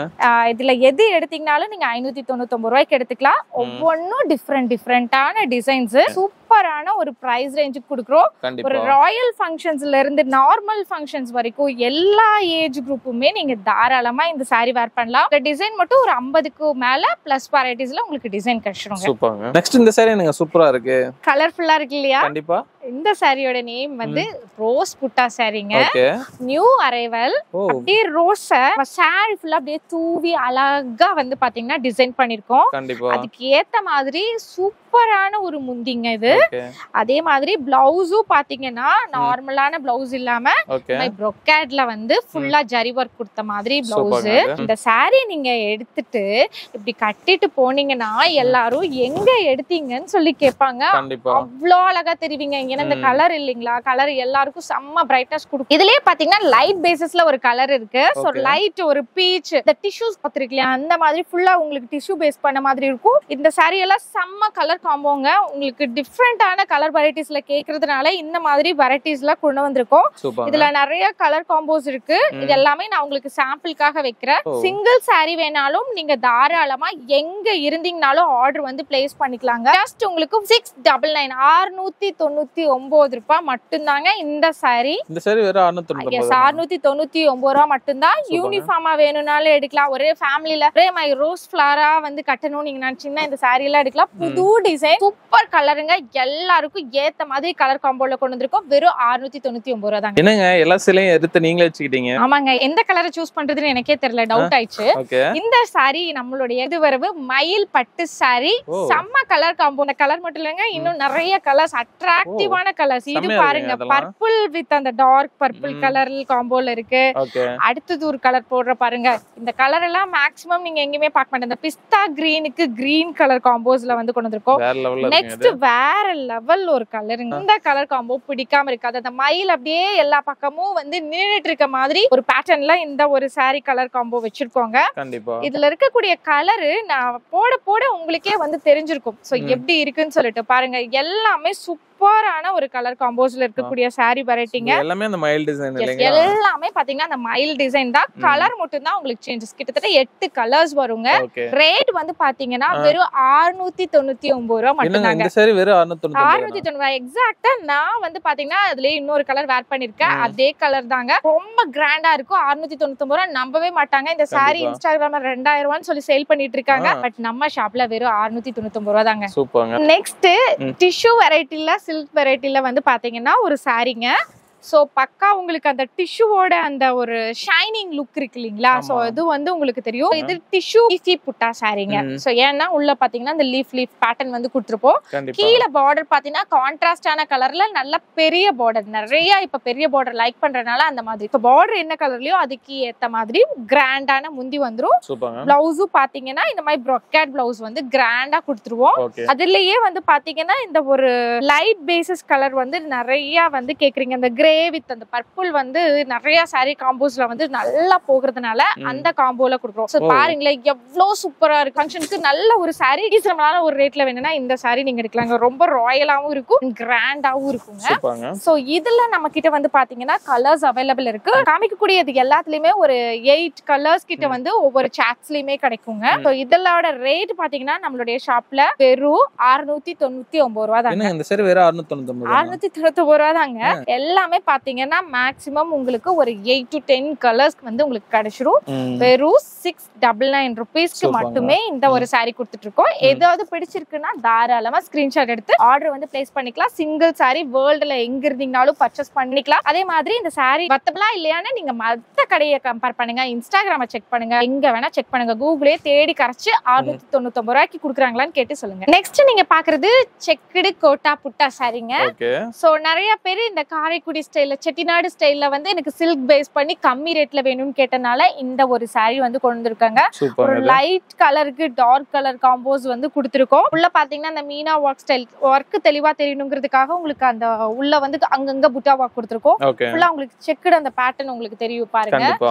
[SPEAKER 1] இதுல எது எடுத்தீங்கனாலும் நீங்க 599 ரூபாய்க்கு எடுத்துக்கலாம். ஒவ்வொன்னும் டிஃபரெண்டான டிசைன்ஸ். சூப்பரான ஒரு பிரைஸ் ரேஞ்சுக்கு கொடுக்குறோம். ஒரு ராயல் ஃபங்க்ஷன்ஸ்ல இருந்து நார்மல் ஃபங்க்ஷன்ஸ் வரைக்கும் எல்லா ஏஜ் குரூப்புமே நீங்க தாராளமா இந்த saree வேர் பண்ணலாம். இந்த டிசைன் மட்டும் ஒரு 50க்கு மேல பிளஸ் வெரைட்டிஸ்ல உங்களுக்கு டிசைன் கிடைச்சிருங்க.
[SPEAKER 2] சூப்பர்ங்க. நெக்ஸ்ட் இந்த saree எனக்கு சூப்பரா இருக்கு.
[SPEAKER 1] கலர்ஃபுல்லா இருக்கு இல்லையா? கண்டிப்பா. இந்த சாரியோட நேம் வந்து ரோஸ் புட்டா சாரிங்க. New arrival. அப்படியே ரோஸ் சாரி ஃபுல்லா அப்படியே தூவி அழகா வந்து பாத்தீங்கன்னா டிசைன் பண்ணிருக்கோம். அதுக்கு ஏத்த மாதிரி சூப்பரான ஒரு முந்திங்க இது. அதே மாதிரி பிளவுஸும் பாத்தீங்கன்னா நார்மலான பிளவுஸ் இல்லாம ப்ரோக்கேட்ல வந்து ஃபுல்லா ஜரி ஒர்க் கொடுத்த மாதிரி பிளவுஸ். இந்த சாரி நீங்க எடுத்துட்டு இப்படி கட்டிட்டு போனீங்கன்னா எல்லாரும் எங்க எடுத்தீங்கன்னு சொல்லி கேட்பாங்க. அவ்வளோ அழகா தெரிவிங்க. இந்த கலர் இல்லீங்களா, கலர் எல்லாருக்கும் செம்ம பிரைட்னஸ் கொடுக்கும். இதுலயே பாத்தீங்கன்னா லைட் பேசிஸ்ல ஒரு கலர் இருக்கு. சோ லைட் ஒரு பீச், இந்த டிஷ்யூஸ் பாத்திருக்கீங்களா, அந்த மாதிரி ஃபுல்லா உங்களுக்கு டிஷ்யூ பேஸ் பண்ண மாதிரி இருக்கும். இந்த saree எல்லாம் செம்ம கலர் காம்போங்க. உங்களுக்கு டிஃபரெண்டான கலர் வெரைட்டிஸ்ல கேக்குறதுனால இந்த மாதிரி வெரைட்டிஸ்ல கொண்டு வந்திருக்கோம். இதுல நிறைய கலர் காம்போஸ் இருக்கு. இது எல்லாமே நான் உங்களுக்கு சாம்பிளுக்காக வைக்கிறேன். சிங்கிள் saree வேணாலும் நீங்க தாராளமா எங்க இருந்தீங்கனாலும் ஆர்டர் வந்து பிளேஸ் பண்ணிக்கலாங்க. ஜஸ்ட் உங்களுக்கு 699 699 ரூபாய் மட்டும்தாங்க இந்த saree. இந்த saree வெறும் 699 ரூபாய் மட்டும்தான். யூனிஃபார்மா வேணும்னாலும் எடுக்கலாம். ஒரே ஃபேமிலில ஒரே மை ரோஸ் ஃபிளவரா வந்து கட்டணும் நீங்க நினைச்சீங்கன்னா இந்த saree எல்லாம் எடுக்கலாம். புது டிசைன், சூப்பர் கலருங்க. எல்லாருக்கும் ஏத்த மாதிரி கலர் காம்போல கொண்டு வந்திருக்கோம். வெறும் 699 ரூபாய் தாங்க. என்னங்க எல்லா சேலையும் எடுத்து நீங்களே வச்சுக்கிட்டீங்க? ஆமாங்க, எந்த கலரை சூஸ் பண்றதுன்னு எனக்கே தெரியல, டவுட் ஆயிடுச்சு. இந்த saree நம்மளுடைய இதுவரவு மயில் பட்டு saree. செம்ம கலர் காம்போ. இந்த கலர் மட்டும் இல்லங்க, இன்னும் நிறைய கலர்ஸ் அட்ராக்டிவான கலர்ஸ். இது பாருங்க, பர்பிள் வித் அந்த டார்க் பர்பிள் கலர் காம்போல இருக்கு. அடுத்தது ஒரு கலர் போடுற பாருங்க. இந்த கலர் எல்லாம் மேக்ஸிமம் நீங்க எங்கயுமே பார்க்க மாட்டீங்க. இந்த பிஸ்தா கிரீனுக்கு கிரீன் கலர் காம்போஸ்ல வந்து கொண்டு வந்திருக்கோம். நெக்ஸ்ட் வேற லெவல் ஒரு கலருங்க. இந்த கலர் காம்போ பிடிக்காம இருக்காது. அந்த மயில் அப்படியே எல்லா பக்கமும் வந்து நின்னுட்டு இருக்க மாதிரி ஒரு பேட்டர்ன்ல இந்த ஒரு saree கலர் காம்போ வச்சிருக்கோங்க. இதுல இருக்கக்கூடிய கலரு நான் போட போட உங்களுக்கே வந்து தெரிஞ்சிருக்கும். சோ எப்படி இருக்குன்னு சொல்லிட்டு பாருங்க. எல்லாமே சூப்பரான ஒரு கலர் காம்போஸ்ல இருக்கக்கூடிய saree வெரைட்டிங்க. எல்லாமே அந்த மயில் டிசைன் இல்லையா? எல்லாமே பாத்தீங்கன்னா அந்த மயில் டிசைன் தான். கலர் மட்டும் தான் உங்களுக்கு சேஞ்சஸ். கிட்டத்தட்ட 8 கலர்ஸ் வருங்க. ரேட் வந்து பாத்தீங்கன்னா வெறும் 699 ரூபாய் மட்டும் தாங்க. இந்த saree வெறும் 699 எக்ஸாக்ட்டா. நான் வந்து பாத்தீங்கன்னா அதுல இன்னொரு கலர் வேர் பண்ணிருக்கேன். அதே கலர் தாங்க. ரொம்ப கிராண்டா இருக்கும். 699 ரூபாய் நம்பவே மாட்டாங்க. இந்த saree இன்ஸ்டாகிராம்ல 2000 ரூபாய்னு சொல்லி சேல் பண்ணிட்டு இருக்காங்க. பட் நம்ம ஷாப்ல வெறும் 699 ரூபாய் தாங்க. சூப்பர்ங்க. நெக்ஸ்ட் டிஷ்யூ வெரைட்டில சில்க் வெரைட்டில வந்து பாத்தீங்கன்னா ஒரு சாரீங்க. சோ பக்கா உங்களுக்கு அந்த டிஷ்யூவோட அந்த ஒரு ஷைனிங் லுக் இருக்கு இல்லீங்களா? சோ அது வந்து உங்களுக்கு தெரியும். இது டிஷ்யூ ஈஸி புட்டா சாரீங்க. சோ ஏன்னா உள்ள பாத்தீங்கன்னா இந்த லீஃப் பேட்டர்ன் வந்து கொடுத்துருப்போம். கீழே பார்டர் பாத்தீங்கன்னா கான்ட்ராஸ்டான கலர்ல நல்ல பெரிய பார்டர். நிறைய இப்ப பெரிய பார்டர் லைக் பண்றதுனால அந்த மாதிரி பார்டர் என்ன கலர்லயோ அதுக்கு ஏத்த மாதிரி கிராண்டான முந்தி வந்துரும். பிளவுஸும் பாத்தீங்கன்னா இந்த மாதிரி ப்ரோக்கேட் பிளவுஸ் வந்து கிராண்டா கொடுத்துருவோம். அதுலயே வந்து பாத்தீங்கன்னா இந்த ஒரு லைட் பேசிஸ் கலர் வந்து நிறைய வந்து கேக்குறீங்க. இந்த கிரே கிரே வித் அந்த பர்பிள் வந்து நிறைய saree காம்போஸ்ல வந்து நல்லா போகிறதுனால அந்த காம்போல கொடுக்குறோம். சோ பாருங்களேன் எவ்வளவு சூப்பரா இருக்கு. ஃபங்க்ஷனுக்கு நல்ல ஒரு saree ரீசனபிளான ஒரு ரேட்ல வேணும்னா இந்த saree நீங்க எடுக்கலாங்க. ரொம்ப ராயலாவும் இருக்கும், கிராண்டாவும் இருக்குங்க. சோ இதுல நம்ம கிட்ட வந்து பாத்தீங்கன்னா கலர்ஸ் அவைலபிள் இருக்கு. காமிக்கக்கூடியது எல்லாத்துலயுமே ஒரு 8 கலர்ஸ் கிட்ட வந்து ஒவ்வொரு சாட்ஸ்லயுமே கிடைக்குங்க. சோ இதோட ரேட் பாத்தீங்கன்னா நம்மளுடைய ஷாப்ல வெறும் 699 ரூபாய் தாங்க.
[SPEAKER 2] இந்த saree வேற 699
[SPEAKER 1] ரூபாய் தாங்க. எல்லாமே பாத்தீங்கன்னா மேக்ஸிமம் உங்களுக்கு ஒரு 8 to 10 கலர்ஸ் வந்து உங்களுக்கு கிடைச்சிரும். வெறும் 699 ரூபீஸ்க்கு மட்டுமே இந்த ஒரு saree கொடுத்துட்டு இருக்கோம். ஏதாவது பிடிச்சிருக்குன்னா தாராளமா ஸ்கிரீன்ஷாட் எடுத்து ஆர்டர் வந்து பிளேஸ் பண்ணிக்கலாம். சிங்கிள் saree வேர்ல்டுல எங்க இருந்தீங்கனாலும் பர்ச்சேஸ் பண்ணிக்கலாம். அதே மாதிரி இந்த saree வத்தபலா இல்லையானு நீங்க மத்த கடையை கம்பேர் பண்ணுங்க, இன்ஸ்டாகிராம செக் பண்ணுங்க, எங்க வேணா செக் பண்ணுங்க, கூகுளே தேடி கரைச்சு 699 ரூபாய்க்கு குடுக்குறாங்களான்னு கேட்டு சொல்லுங்க. நெக்ஸ்ட் நீங்க பாக்குறது செக்குடு கோட்டா புட்டா சாரிங்க. சோ நிறைய பேர் இந்த காரைக்குடி ஸ்டைல்ல செட்டிநாடு ஸ்டைல்ல வந்து எனக்கு சில்க் பேஸ் பண்ணி கம்மி ரேட்ல வேணும்னு கேட்டனால இந்த ஒரு saree வந்து கொண்டு வந்திருக்காங்க. ஒரு லைட் கலருக்கு டார்க் கலர் காம்போஸ் வந்து கொடுத்திருக்கோம். உள்ள பாத்தீங்கன்னா அந்த மீனா ஒர்க் ஸ்டைல் ஒர்க் தெளிவா தெரியணுங்கிறதுக்காக உங்களுக்கு அந்த உள்ள வந்து அங்கங்க புட்டா ஒர்க் கொடுத்திருக்கோம். ஃபுல்லா உங்களுக்கு செக்குடு அந்த பேட்டர்ன் உங்களுக்கு தெரியும் பாருங்க.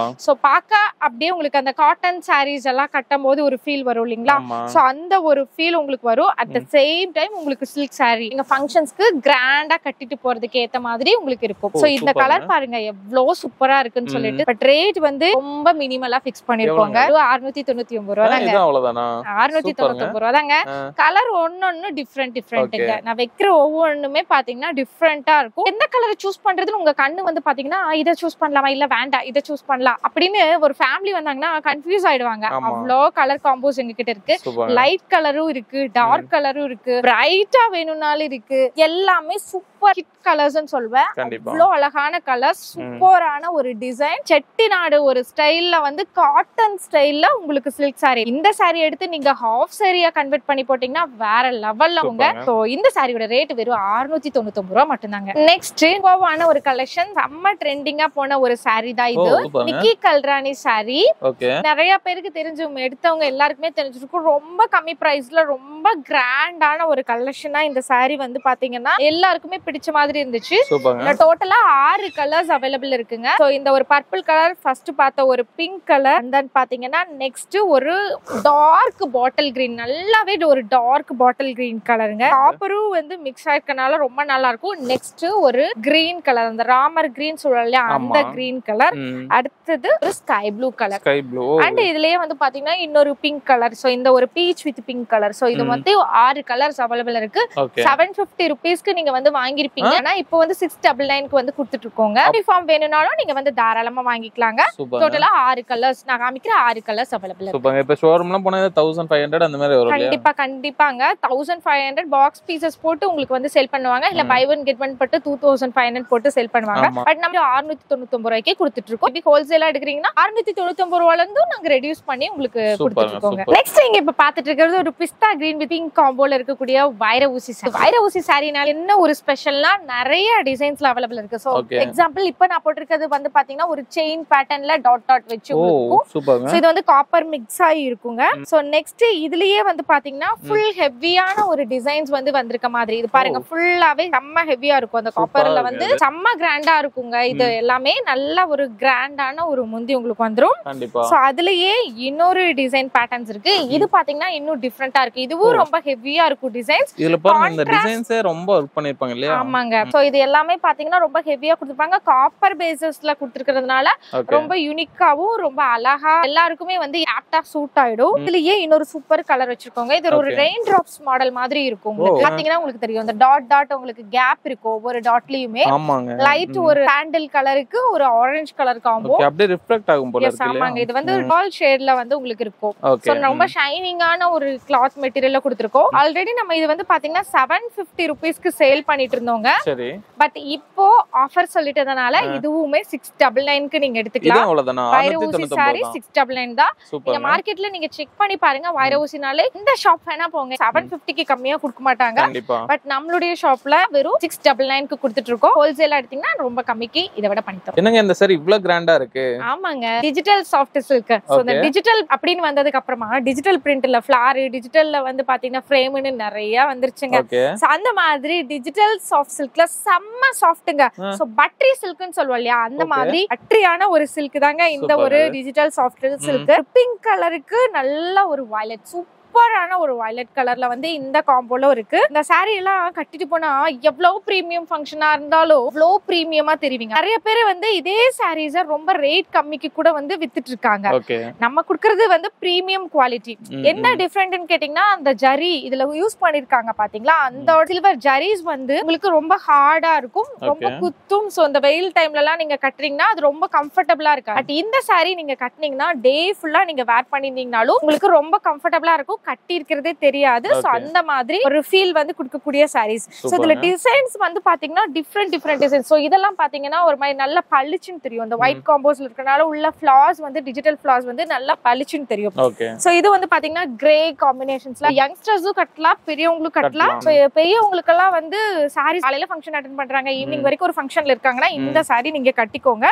[SPEAKER 1] சோ பாக்க அப்படியே உங்களுக்கு அந்த காட்டன் சாரீஸ் எல்லாம் கட்டும்போது ஒரு ஃபீல் வரும் இல்லீங்களா? சோ அந்த ஒரு ஃபீல் உங்களுக்கு வரும். அட் த சேம் டைம் உங்களுக்கு சில்க் saree எங்க ஃபங்க்ஷன்ஸ்க்கு கிராண்டா கட்டிட்டு போறதுக்கு ஏத்த மாதிரி உங்களுக்கு இருக்கும். சோ இந்த கலர் பாருங்க எவ்வளவு சூப்பரா இருக்குன்னு சொல்லிட்டு பட் ரேட் வந்து ரொம்ப மினிமலா ஃபிக்ஸ் பண்ணிருக்கோங்க. 699 ரூபாய் தாங்க.
[SPEAKER 2] அவ்வளவுதானா?
[SPEAKER 1] 699 ரூபாய் தாங்க. கலர் ஒன்னொன்னு டிஃபரெண்ட்ங்க. நான் வைக்கிற ஒவ்வொன்னுமே பாத்தீங்கன்னா டிஃபரெண்டா இருக்கும். எந்த கலரை சூஸ் பண்றதுன்னு உங்க கண்ணு வந்து பாத்தீங்கன்னா இதை சூஸ் பண்ணலாமா இல்ல வேண்டாம் இதை சூஸ் பண்ணலாம் அப்படின்னு ஒரு ஃபேமிலி வந்தாங்கன்னா கன்ஃபியூஸ் ஆயிடுவாங்க. அவ்வளோ கலர் காம்போஸ் எங்க கிட்ட இருக்கு. லைட் கலரும் இருக்கு, டார்க் கலரும் இருக்கு, பிரைட்டா வேணும்னாலும் இருக்கு. எல்லாமே சூப்பர் ஹிட் கலர்ஸ்னு சொல்வேன். அவ்வளோ அழகான கலர்ஸ், சூப்பரான ஒரு டிசைன், செட்டிநாடு ஒரு ஸ்டைல்ல வந்து காட்டன் ஸ்டைல்ல உங்களுக்கு சில்க் saree. இந்த saree எடுத்து நீங்க ஹாஃப் சாரியா கன்வெர்ட் பண்ணி போட்டீங்கன்னா வேற லெவல்ல உங்க. சோ இந்த சாரியோட ரேட் வெறும் 699 ரூபாய் மட்டும்தாங்க. நெக்ஸ்ட் கோவான ஒரு கலெக்ஷன், செம்ம ட்ரெண்டிங்கா போன ஒரு saree தான் இது. நிக்கி கல்ராணி saree. நிறைய பேருக்கு தெரிஞ்சவங்க எடுத்தவங்க எல்லாருக்குமே தெரிஞ்சிருக்கும். ரொம்ப கம்மி பிரைஸ்ல ரொம்ப கிராண்டான ஒரு கலெக்ஷனா இந்த saree வந்து பாத்தீங்கன்னா எல்லாருக்குமே பிடிச்ச மாதிரி இருந்துச்சு. டோட்டலா 6 கலர்ஸ் அவைலபிள் இருக்குங்க. சோ இந்த ஒரு பர்பிள் கலர் ஃபர்ஸ்ட் பார்த்த ஒரு பிங்க் கலர், and then பாத்தீங்கன்னா நெக்ஸ்ட் ஒரு டார்க் பாட்டில் கிரீன், நல்லாவே ஒரு டார்க் பாட்டில் கிரீன் கலருங்க. காப்பரும் வந்து மிக்ஸ் ஆயிருக்கனால ரொம்ப நல்லா இருக்கும். நெக்ஸ்ட் ஒரு கிரீன் கலர், அந்த ராமர் கிரீன் சொல்லலையா அந்த கிரீன் கலர். அடுத்தது ஒரு ஸ்கை ப்ளூ கலர், அண்ட் இதுலயே வந்து பாத்தீங்கன்னா இன்னொரு பிங்க் கலர். சோ இந்த ஒரு beach with pink colour. So இது வந்து 6 கலர்ஸ் அவைலபிள் இருக்கு. 750 ரூபீஸ்க்கு நீங்க வந்து வாங்கிருப்பீங்க. ஆனா இப்போ வந்து 699க்கு வந்து கொடுத்துட்டு இருக்கோங்க. யூனிஃபார்ம் வேணும்னாலும் நீங்க வந்து தாராளமா வாங்கிக்கலாங்க. டோட்டலா 6 கலர்ஸ் நான் காமிக்கிற 6 கலர்ஸ் அவைலபிள் இருக்கு.
[SPEAKER 2] சூப்பர். இப்போ ஷோரூம்ல போனா 1500 அந்த மாதிரி வரும்.
[SPEAKER 1] கண்டிப்பாங்க 1500 பாக்ஸ் பீசஸ் போட்டு உங்களுக்கு வந்து சேல் பண்ணுவாங்க. இல்ல பை ஒன் கெட் ஒன் போட்டு 2500 போட்டு சேல் பண்ணுவாங்க. பட் நம்ம 699 ரூபாய்க்கு கொடுத்துட்டு இருக்கோம். இப்ப ஹோல்சேலா எடுக்கறீங்கன்னா 699 ரூபாயில இருந்து நாங்க ரெடியூஸ் பண்ணி உங்களுக்கு கொடுத்துட்டு இருக்கோங்க. நெக்ஸ்ட் நீங்க இப்ப பாத்துட்டு இருக்கிறது ஒரு பிஸ்தா கிரீன் வித் பிங்க் காம்போல இருக்கக்கூடிய வைர ஊசி saree. வைர ஊசி சாரினால என்ன ஒரு ஸ்பெஷல்னா நிறைய டிசைன்ஸ்ல அவைலபிள் இருக்கு. சோ எக்ஸாம்பிள் இப்ப நான் போட்டிருக்கிறது வந்து பாத்தீங்கன்னா ஒரு செயின் பேட்டர்ன்ல டாட் டாட் வச்சு இருக்கும். சோ இது வந்து காப்பர் மிக்ஸ் ஆகி இருக்குங்க. சோ நெக்ஸ்ட் இதுலயே வந்து பாத்தீங்கன்னா ஃபுல் ஹெவியான ஒரு டிசைன்ஸ் வந்து வந்திருக்க மாதிரி. இது பாருங்க ஃபுல்லாவே செம்ம ஹெவியா இருக்கும். அந்த காப்பர்ல வந்து செம்ம கிராண்டா இருக்குங்க. இது எல்லாமே நல்ல ஒரு கிராண்டான ஒரு முந்தி உங்களுக்கு வந்துரும். சோ அதுலயே இன்னொரு டிசைன் பேட்டர்ன்ஸ் இருக்கு. இது பாத்தீங்கன்னா இன்னும் டிஃபரெண்டா இருக்கு. இதுவும் ரொம்ப ஹெவியா இருக்கும் டிசைன்ஸ்.
[SPEAKER 2] இதுல பாருங்க இந்த டிசைன்ஸே ரொம்ப ஒர்க் பண்ணிருப்பாங்க இல்லையா?
[SPEAKER 1] ஆமாங்க. சோ இது எல்லாமே பாத்தீங்கன்னா ரொம்ப ஹெவியா கொடுத்திருப்பாங்க. காப்பர் பேசஸ்ல கொடுத்திருக்கிறதுனால ரொம்ப யூனிக்காவும் ரொம்ப அழகா எல்லாருக்குமே வந்து ஆப்டா சூட் ஆயிடும். இதுலயே இன்னொரு சூப்பர் கலர் வச்சிருக்கோங்க. இது ஒரு ரெயின் டிராப்ஸ் மாடல் மாதிரி இருக்கும். உங்களுக்கு பாத்தீங்கன்னா உங்களுக்கு தெரியும் அந்த டாட் டாட் உங்களுக்கு கேப் இருக்கும் ஒவ்வொரு டாட்லயுமே. லைட் ஒரு சாண்டல் கலருக்கு ஒரு ஆரஞ்சு கலர் காம்போ
[SPEAKER 2] அப்படியே ரிஃப்ளெக்ட் ஆகும் போல இருக்கு.
[SPEAKER 1] ஆமாங்க. இது வந்து டால் ஷேட்ல வந்து உங்களுக்கு இருக்கும். சோ ரொம்ப ஷைனிங்கான ஒரு கிளாத் மெட்டீரியல்ல கொடுத்திருக்கோம். ஆல்ரெடி நம்ம இது வந்து பாத்தீங்கன்னா 750 ரூபீஸ்க்கு சேல் பண்ணிட்டு இருந்தோங்க. சரி. பட் இப்போ ஆஃபர் சொல்லிட்டதனால இதுவுமே 699க்கு நீங்க எடுத்துக்கலாம். வைர ஊசி saree 699 தான். நீங்க மார்க்கெட்ல நீங்க செக் பண்ணி பாருங்க. வைர ஊசினாலே இந்த ஷாப் வேணா போங்க 750க்கு கம்மியா கொடுக்க மாட்டாங்க. பட் நம்மளுடைய ஷாப்ல வெறும் 699க்கு கொடுத்துட்டு இருக்கோம். ஹோல்சேலா எடுத்தீங்கன்னா ரொம்ப கம்மிக்கு இத விட பண்ணி தரோம்.
[SPEAKER 2] என்னங்க இந்த saree இவ்ளோ கிராண்டா இருக்கு?
[SPEAKER 1] ஆமாங்க. Digital soft silk. சோ இந்த டிஜிட்டல் அப்படினு வந்ததுக்கு அப்புறமா டிஜிட்டல் பிரிண்ட்ல ஃப்ளார், டிஜிட்டல்ல வந்து பாத்தீங்கன்னா ஃப்ரேம்னு நிறைய வந்துருச்சுங்க. சோ அந்த மாதிரி டிஜிட்டல் சாஃப்ட் சில்க்ல செம்ம சாஃப்ட்டுங்க. சோ பட்டரி சில்க்னு சொல்லுவோம் இல்லையா, அந்த மாதிரி பட்டரியான ஒரு சில்க் தாங்க இந்த ஒரு டிஜிட்டல் சாஃப்ட் சில்க். பிங்க் கலருக்கு நல்ல ஒரு வயலட் சூப்பரான ஒரு வயலட் கலர்ல வந்து இந்த காம்போல இருக்கு. இந்த சாரி எல்லாம் கட்டிட்டு போனா எவ்வளவு பிரீமியம் ஃபங்க்ஷனா இருந்தாலும் எவ்வளவு பிரீமியமா தெரிவிங்க. நிறைய பேர் வந்து இதே சாரீஸ ரொம்ப ரேட் கம்மிக்கு கூட வந்து வித்துட்டு இருக்காங்க. நம்ம குடுக்கறது வந்து பிரீமியம் குவாலிட்டி. என்ன டிஃபரெண்ட்னு கேட்டீங்கன்னா, அந்த ஜரி இதுல யூஸ் பண்ணிருக்காங்க பாத்தீங்களா, அந்த சில்வர் ஜரிஸ் வந்து உங்களுக்கு ரொம்ப ஹார்டா இருக்கும், ரொம்ப குத்தும். சோ இந்த வெயில் டைம்ல எல்லாம் நீங்க கட்டுறீங்கன்னா அது ரொம்ப கம்ஃபர்டபிளா இருக்கு. பட் இந்த சாரி நீங்க கட்டினீங்கன்னா டே ஃபுல்லா நீங்க வேர் பண்ணிருந்தீங்கனாலும் உங்களுக்கு ரொம்ப கம்ஃபர்டபிளா இருக்கும், கட்டி இருக்கிறதே தெரியாது. சோ அந்த மாதிரி ஒரு ஃபீல் வந்து கொடுக்கக்கூடிய சாரீஸ். சோ இதுல டிசைன்ஸ் வந்து பாத்தீங்கன்னா டிஃபரெண்ட் டிசைன்ஸ். சோ இதெல்லாம் பாத்தீங்கன்னா ஒரு மாதிரி நல்ல பளிச்சுன்னு தெரியும். அந்த ஒயிட் காம்போஸ்ல இருக்கனால உள்ள ஃபிளார்ஸ் வந்து டிஜிட்டல் ஃபிளார்ஸ் வந்து நல்லா பளிச்சுன்னு தெரியும். சோ இது வந்து பாத்தீங்கன்னா கிரே காம்பினேஷன்ஸ்ல யங்ஸ்டர்ஸும் கட்டலாம், பெரியவங்களும் கட்டலாம். பெரியவங்களுக்கு எல்லாம் வந்து சாரி காலையில ஃபங்க்ஷன் அட்டெண்ட் பண்றாங்க, ஈவினிங் வரைக்கும் ஒரு ஃபங்க்ஷன்ல இருக்காங்கன்னா இந்த சாரி நீங்க கட்டிக்கோங்க.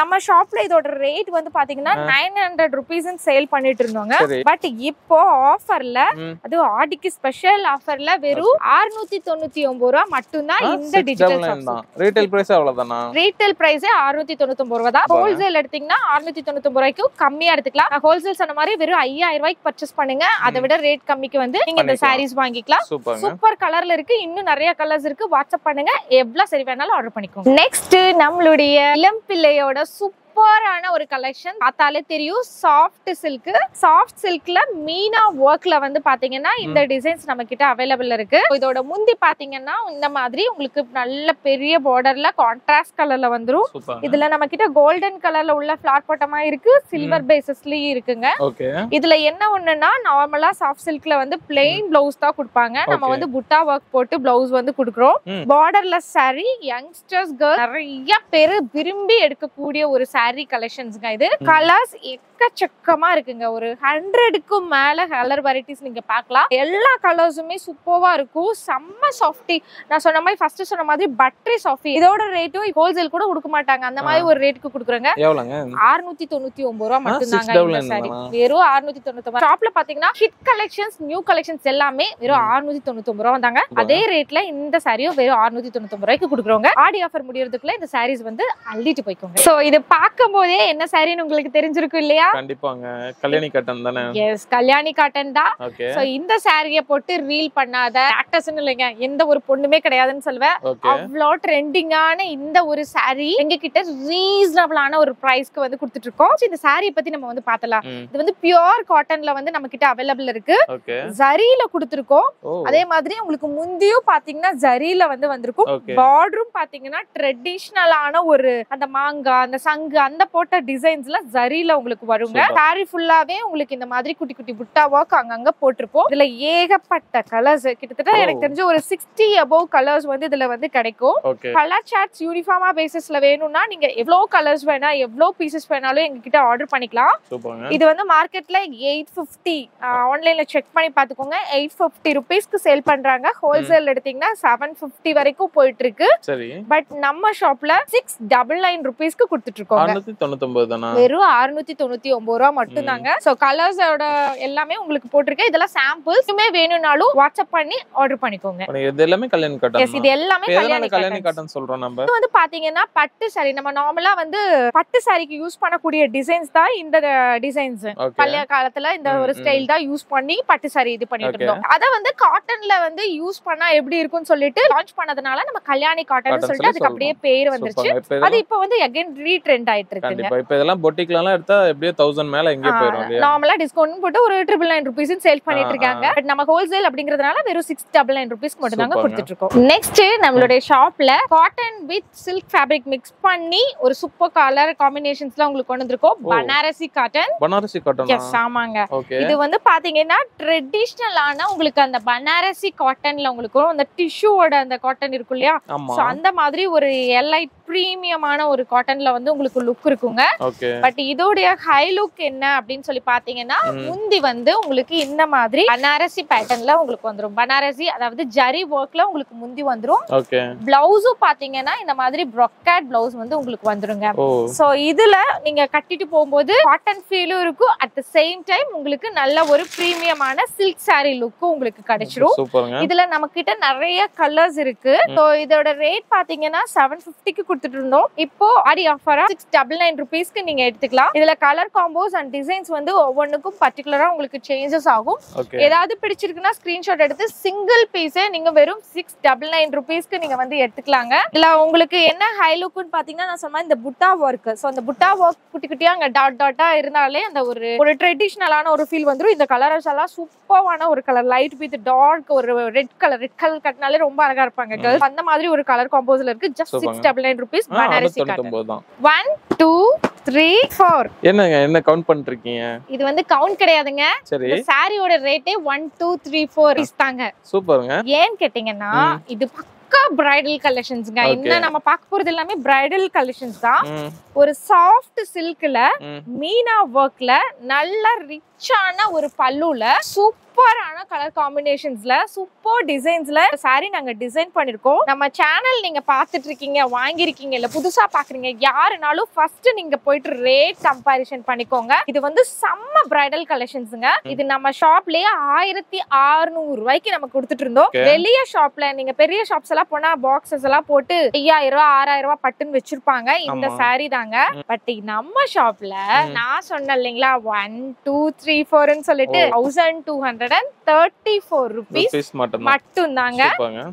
[SPEAKER 1] நம்ம ஷாப்ல இதோட ரேட் வந்து பாத்தீங்கன்னா 900 rupees சேல் பண்ணிட்டு இருந்தோங்க. பட் இப்போ ஆஃபர்ல, அது ஆடிக்கு ஸ்பெஷல் ஆஃபர்ல வெறும் 699 ரூபாய் மட்டும் தான் இந்த டிஜிட்டல் சாஃப்ட்.
[SPEAKER 2] ரீட்டைல் பிரைஸ் அவ்வளவுதானா?
[SPEAKER 1] ரீட்டைல் பிரைஸ் 699 ரூபாய் தான். ஹோல்சேல் எடுத்தீங்கன்னா 699 ரூபாய்க்கு கம்மியா எடுத்துக்கலாம். ஹோல்சேல் சொன்ன மாதிரி வெறும் 5000 ரூபாய்க்கு பர்ச்சேஸ் பண்ணுங்க, அதை விட ரேட் கம்மிக்கு வந்து நீங்க இந்த சாரீஸ் வாங்கிக்கலாம். சூப்பர் கலர்ல இருக்கு, இன்னும் நிறைய கலர்ஸ் இருக்கு. வாட்ஸ்அப் பண்ணுங்க, எவ்வளவு சரி வேணாலும் ஆர்டர் பண்ணிக்கோங்க. நெக்ஸ்ட் நம்மளுடைய இளம் பிள்ளையோட சூப்பரான ஒரு கலெக்ஷன். பார்த்தாலே தெரியும், சாஃப்ட் சில்க். சாஃப்ட் சில்க்ல மீனா ஒர்க்ல வந்து பாத்தீங்கன்னா இந்த டிசைன்ஸ் நம்ம கிட்ட அவைலபிள் இருக்கு. இதோட முந்தி பாத்தீங்கன்னா இந்த மாதிரி உங்களுக்கு நல்ல பெரிய பார்டர்ல கான்ட்ராஸ்ட் கலர்ல வந்துரும். இதுல நம்ம கிட்ட கோல்டன் கலர்ல உள்ள ஃபிளார் பட்டமா இருக்கு, சில்வர் பேசஸ்லயும் இருக்குங்க. இதுல என்ன ஒண்ணுன்னா, நார்மலா சாஃப்ட் சில்க்ல வந்து பிளெயின் பிளவுஸ் தான் கொடுப்பாங்க. நம்ம வந்து புட்டா ஒர்க் போட்டு பிளவுஸ் வந்து கொடுக்குறோம். பார்டர்லெஸ் சாரி, யங்ஸ்டர்ஸ் கேர்ள் நிறைய பேர் விரும்பி எடுக்கக்கூடிய ஒரு சாரி கலெக்ஷன்ஸ்ங்க. இது கலர்ஸ் எக்கச்சக்கமா இருக்குங்க. ஒரு 100க்கும் மேல கலர் வெரைட்டிஸ் நீங்க பார்க்கலாம். எல்லா கலர்ஸுமே சூப்பரா இருக்கும், செம்ம சாஃப்டி. நான் சொன்ன மாதிரி ஃபர்ஸ்ட் சொன்ன மாதிரி பட்டரி சாஃப்டி. இதோட ரேட்டும் ஹோல்சேல் கூட கொடுக்க மாட்டாங்க, அந்த மாதிரி ஒரு ரேட்டுக்கு கொடுக்குறாங்க. 699 ரூபாய் மட்டும் தாங்க இந்த சாரி. வெறும் 699. ஷாப்ல பாத்தீங்கன்னா ஹிட் கலெக்ஷன்ஸ், நியூ கலெக்ஷன்ஸ் எல்லாமே வெறும் 699 ரூபாய் தாங்க. அதே ரேட்ல இந்த சாரியும் வெறும் 699 ரூபாய்க்கு கொடுக்குறோங்க. ஆடி ஆஃபர் முடியறதுக்குள்ள இந்த சாரீஸ் வந்து அள்ளிட்டு போய்க்கோங்க. சோ இது பார்க்கும்போதே என்ன சாரின்னு உங்களுக்கு தெரிஞ்சிருக்கும் இல்லையா?
[SPEAKER 2] கண்டிப்பாங்க, கல்யாணி காட்டன் தானே?
[SPEAKER 1] எஸ், கல்யாணி காட்டன் தான். சோ இந்த சாரியை போட்டு ரீல் பண்ணாத ஆக்டர்ஸ்னு இல்லைங்க, எந்த ஒரு பொண்ணுமே கிடையாதுன்னு சொல்லுவேன். அவ்வளோ ட்ரெண்டிங்கான இந்த ஒரு சாரி எங்க கிட்ட ரீசனபிளான ஒரு பிரைஸ்க்கு வந்து கொடுத்துட்டு இருக்கோம். இந்த சாரியை பத்தி நம்ம வந்து பார்த்தலாம். இது வந்து பியூர் காட்டன்ல வந்து நம்ம கிட்ட அவைலபிள் இருக்கு. ஜரியில கொடுத்துருக்கோம். அதே மாதிரி உங்களுக்கு முந்தியும் பாத்தீங்கன்னா ஜரியில வந்து வந்திருக்கும். பார்டரும் பாத்தீங்கன்னா ட்ரெடிஷனலான ஒரு அந்த மாங்காய், அந்த சங்கு, அந்த போட்ட டிசைன்ஸ்ல ஜரியில உங்களுக்கு வருங்க. சாரி ஃபுல்லாவே உங்களுக்கு இந்த மாதிரி குட்டி குட்டி புட்டா ஒர்க் அங்கங்க போட்டிருப்போம். இதுல ஏகப்பட்ட கலர்ஸ், கிட்டத்தட்ட எனக்கு தெரிஞ்ச ஒரு 60 above கலர்ஸ் வந்து இதுல வந்து கிடைக்கும். கலர் சார்ட்ஸ் யூனிஃபார்மா பேசிஸ்ல வேணும்னா நீங்க எவ்வளவு கலர்ஸ் வேணா, எவ்வளவு பீசஸ் வேணாலும் எங்க கிட்ட ஆர்டர் பண்ணிக்கலாம். இது வந்து மார்க்கெட்ல 850, ஆன்லைன்ல செக் பண்ணி பாத்துக்கோங்க, 850 rupeesக்கு சேல் பண்றாங்க. ஹோல்சேல் எடுத்தீங்கன்னா 750 வரைக்கும் போயிட்டு இருக்கு. பட் நம்ம ஷாப்ல 699 rupeesக்கு கொடுத்துட்டு இருக்கோம். வெறும் 699 ரூபாய் மட்டும் தாங்க. சோ கலர்ஸோட எல்லாமே உங்களுக்கு போட்டிருக்கேன். இதெல்லாம் சாம்பிள்ஸ் வேணும்னாலும் வாட்ஸ்அப் பண்ணி ஆர்டர் பண்ணிக்கோங்க.
[SPEAKER 2] இது எல்லாமே கல்யாணி காட்டன்.
[SPEAKER 1] எஸ், இது எல்லாமே
[SPEAKER 2] கல்யாணி காட்டன் சொல்றோம் நம்ம.
[SPEAKER 1] இது வந்து பாத்தீங்கன்னா பட்டு சாரி, நம்ம நார்மலா வந்து பட்டு சாரிக்கு யூஸ் பண்ணக்கூடிய டிசைன்ஸ் தான் இந்த டிசைன்ஸ். பழைய காலத்துல இந்த ஒரு ஸ்டைல் தான் யூஸ் பண்ணி பட்டு சாரி இது பண்ணிட்டு இருந்தோம். அத வந்து காட்டன்ல வந்து யூஸ் பண்ணா எப்படி இருக்கும்னு சொல்லிட்டு லான்ச் பண்ணதுனால நம்ம கல்யாணி காட்டன் சொல்லிட்டு அதுக்கு அப்படியே பேர் வந்துருச்சு. அது இப்போ வந்து அகைன் ரீட்ரெண்ட் ஆயிட்டு இருக்கு.
[SPEAKER 2] இப்போ இதெல்லாம் பொட்டிக்லாம் எடுத்தா எப்படியே 1000 மேல எங்க போயிடும்.
[SPEAKER 1] நார்மலா டிஸ்கவுண்ட் போட்டு ஒரு 999 rupees சேல் பண்ணிட்டு இருக்காங்க. பட் நம்ம ஹோல்சேல் அப்படிங்கறதுனால வெறும் 699 rupees மட்டும் தாங்க கொடுத்துட்டு இருக்கோம். நெக்ஸ்ட் நம்மளுடைய ஷாப்ல cotton with silk fabric mix பண்ணி ஒரு சூப்பர் கலர் காம்பினேஷன்ஸ்ல உங்களுக்கு கொண்டு வந்திருக்கோம். Banarasi cotton.
[SPEAKER 2] Banarasi cotton.
[SPEAKER 1] Yes, ஆமாங்க. இது வந்து பாத்தீங்கன்னா ட்ரெடிஷனலான உங்களுக்கு அந்த பனாரசி காட்டன்ல உங்களுக்கு அந்த டிஷ்யூவோட அந்த காட்டன் இருக்கும் இல்லையா, சோ அந்த மாதிரி ஒரு எலைட் பிரீமியமான ஒரு காட்டன்ல வந்து உங்களுக்கு லுக் இருக்குங்க.
[SPEAKER 2] ஓகே.
[SPEAKER 1] பட் இதோடைய ஹை லுக் என்ன அப்படின்னு சொல்லி பாத்தீங்கன்னா முந்தி வந்து உங்களுக்கு இந்த மாதிரி பனாரசி பேட்டர்ன்ல உங்களுக்கு வந்துரும். பனாரசி அதாவது ஜரி ஒர்க்ல உங்களுக்கு முந்தி வந்துரும்.
[SPEAKER 2] ஓகே.
[SPEAKER 1] பிளவுஸும் பாத்தீங்கன்னா இந்த மாதிரி ப்ரொக்கேட் பிளவுஸ் வந்து உங்களுக்கு வந்துருங்க. சோ இதுல நீங்க கட்டிட்டு போகும்போது காட்டன் ஃபீலும் இருக்கும். அட் தி சேம் டைம் உங்களுக்கு நல்ல ஒரு பிரீமியமான சில்க் saree லுக்கும் உங்களுக்கு கிடைச்சிரும். இதுல நம்ம கிட்ட நிறைய கலர்ஸ் இருக்கு. சோ இதோட ரேட் பாத்தீங்கன்னா 750க்கு கொடுத்துட்டு இருந்தோம். இப்போ ஆடி ஆஃபரா 699 ரூபீஸ்க்கு நீங்க எடுத்துக்கலாம். இதுல கலர் காம்போஸ் அண்ட் டிசைன்ஸ் வந்து ஒவ்வொன்றுக்கும் பர்டிகுலரா உங்களுக்கு சேஞ்சஸ் ஆகும். ஏதாவது பிடிச்சிருக்குன்னா ஸ்கிரீன்ஷாட் எடுத்து சிங்கிள் பீஸே நீங்க வெறும் 699 ரூபீஸ்க்கு நீங்க வந்து எடுத்துக்கலாங்க. இதுல உங்களுக்கு என்ன ஹை லுக்னு பாத்தீங்கன்னா நான் சொன்ன இந்த புட்டா ஒர்க். சோ அந்த புட்டா ஒர்க் குட்டி குட்டியா அங்க டாட் டாட்டா இருந்தாலே அந்த ஒரு ட்ரெடிஷனலான ஒரு ஃபீல் வந்துரும். இந்த கலர்ஸ் எல்லாம் சூப்பரான ஒரு கலர், லைட் வித் டார்க் ஒரு ரெட் கலர் கட்டினாலே ரொம்ப அழகா இருப்பாங்க கேர்ள்ஸ். அந்த மாதிரி ஒரு கலர் காம்போஸ்ல இருக்கு. Just 699 rupees Banarasi cotton. 1 2 3 4
[SPEAKER 2] என்ன கவுண்ட் பண்ணிருக்கீங்க? இது
[SPEAKER 1] வந்து கவுண்ட் கிடையாதுங்க. இந்த சாரியோட ரேட்டே 1 2 3 4 தாங்க.
[SPEAKER 2] சூப்பர்ங்க.
[SPEAKER 1] ஏன் கேட்டிங்கன்னா இது பக்கா பிரைடல் கலெக்ஷன்ஸ்ங்க. என்ன நம்ம பார்க்க போறது எல்லாமே பிரைடல் கலெக்ஷன்ஸ் தான். ஒரு சாஃப்ட் சில்க்ல மீனா ஒர்க்ல நல்ல ரிச்சான ஒரு பல்லுல சூப்பரான கலர் காம்பினேஷன்ஸ்ல சூப்பர் டிசைன்ஸ்ல சாரி நாங்க டிசைன் பண்ணிருக்கோம். நம்ம சேனல் நீங்க பாத்துட்டு இருக்கீங்க, வாங்கிருக்கீங்க, இல்ல புதுசா பாக்குறீங்க, யாருனாலும் ஃபர்ஸ்ட் நீங்க போயிட்டு ரேட் கம்பேரிசன் பண்ணிக்கோங்க. இது வந்து செம்ம பிரைடல் கலெக்ஷன்ஸ்ங்க. இது நம்ம ஷாப்லயே 1600 ரூபாய்க்கு நம்ம கொடுத்துட்டு இருந்தோம். வெளிய ஷாப்ல நீங்க பெரிய ஷாப்ஸ் எல்லாம் போனா பாக்ஸஸ் எல்லாம் போட்டு 5000 6000 ரூபாய் பட்டுன்னு வச்சிருப்பாங்க. இந்த சாரி தாங்க. பட் நம்ம ஷாப்ல நான் சொன்னேன் இல்லைங்களா 1 2 3 4 ன்னு சொல்லிட்டு 1234 ரூபீஸ் மட்டும் தாங்க.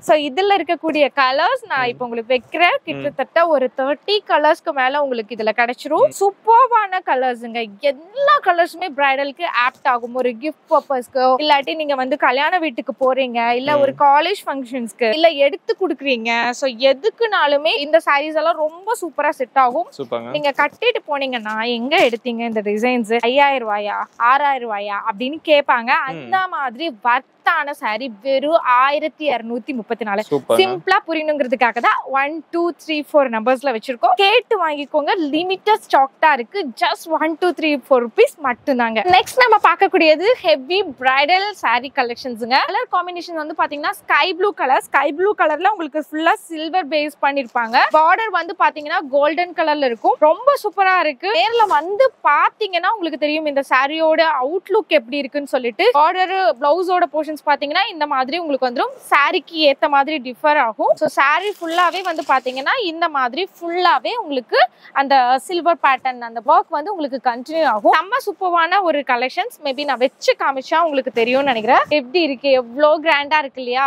[SPEAKER 1] சோ இதுல இருக்கக்கூடிய கலர்ஸ் நான் இப்ப உங்களுக்கு வைக்கிறேன். கிட்டத்தட்ட ஒரு 30 கலர்ஸ்க்கு மேல உங்களுக்கு இதுல கிடைச்சிரும். சூப்பர்வான கலர்ஸ்ங்க. எல்லா கலர்ஸுமே பிரைடலுக்கு ஆப்ட் ஆகும். ஒரு கிஃப்ட் பர்பஸ்க்கு, இல்லாட்டி நீங்க வந்து கல்யாண வீட்டுக்கு போறீங்க, இல்ல ஒரு காலேஜ் ஃபங்க்ஷன்ஸ்க்கு, இல்ல எடுத்து குடுக்குறீங்க. சோ எதுக்குனாலுமே இந்த சாரீஸ் எல்லாம் ரொம்ப சூப்பரா செட் ஆகும். நீங்க கட்டிட்டு போனீங்கன்னா எங்க எடுத்தீங்க இந்த டிசைன்ஸ், 5000 ரூபாயா 6000 ரூபாயா அப்படின்னு கேட்பாங்க. அந்த மாதிரி வர்த்தான சாரி வெறும் 1234. சிம்பிளா புரியணுங்கிறதுக்காக தான் 1 2 3 4 நம்பர்ஸ்ல வச்சிருக்கோம். கேட்டு வாங்கிக்கோங்க. லிமிட்டட் ஸ்டாக் தான் இருக்கு. ஜஸ்ட் 1 2 3 4 ரூபீஸ் மட்டும் தாங்க. நெக்ஸ்ட் நம்ம பார்க்கக்கூடியது ஹெவி பிரைடல் சாரி கலெக்ஷன்ஸ்ங்க. கலர் காம்பினேஷன் வந்து பாத்தீங்கன்னா sky blue colour. Sky blue கலர்ல உங்களுக்கு ஃபுல்லா சில்வர் பேஸ் பண்ணிருப்பாங்க. பார்டர் வந்து பாத்தீங்கன்னா கோல்டன் கலர்ல இருக்கும். ரொம்ப சூப்பரா இருக்கு. நேர்ல வந்து பாத்தீங்கன்னா உங்களுக்கு தெரியும் இந்த சாரியோட அவுட்லுக் எப்படி இருக்குன்னு சொல்லிட்டு. பார்டர் பிளவுஸோட போர்ஷன்ஸ் பாத்தீங்கன்னா இந்த மாதிரி உங்களுக்கு வந்துரும். சாரிக்கு ஏத்த மாதிரி டிஃபர் ஆகும். சோ சாரி ஃபுல்லாவே வந்து பாத்தீங்கன்னா இந்த மாதிரி ஃபுல்லாவே உங்களுக்கு அந்த சில்வர் பேட்டர்ன் அந்த வர்க் வந்து உங்களுக்கு கண்டினியூ ஆகும். செம்ம சூப்பரான ஒரு கலெக்ஷன்ஸ். மேபி நான் வெச்சு காமிச்சா உங்களுக்கு தெரியும்னு நினைக்கிறேன். எப்படி இருக்கு, எவ்வளவு கிராண்டா இருக்கு இல்லையா?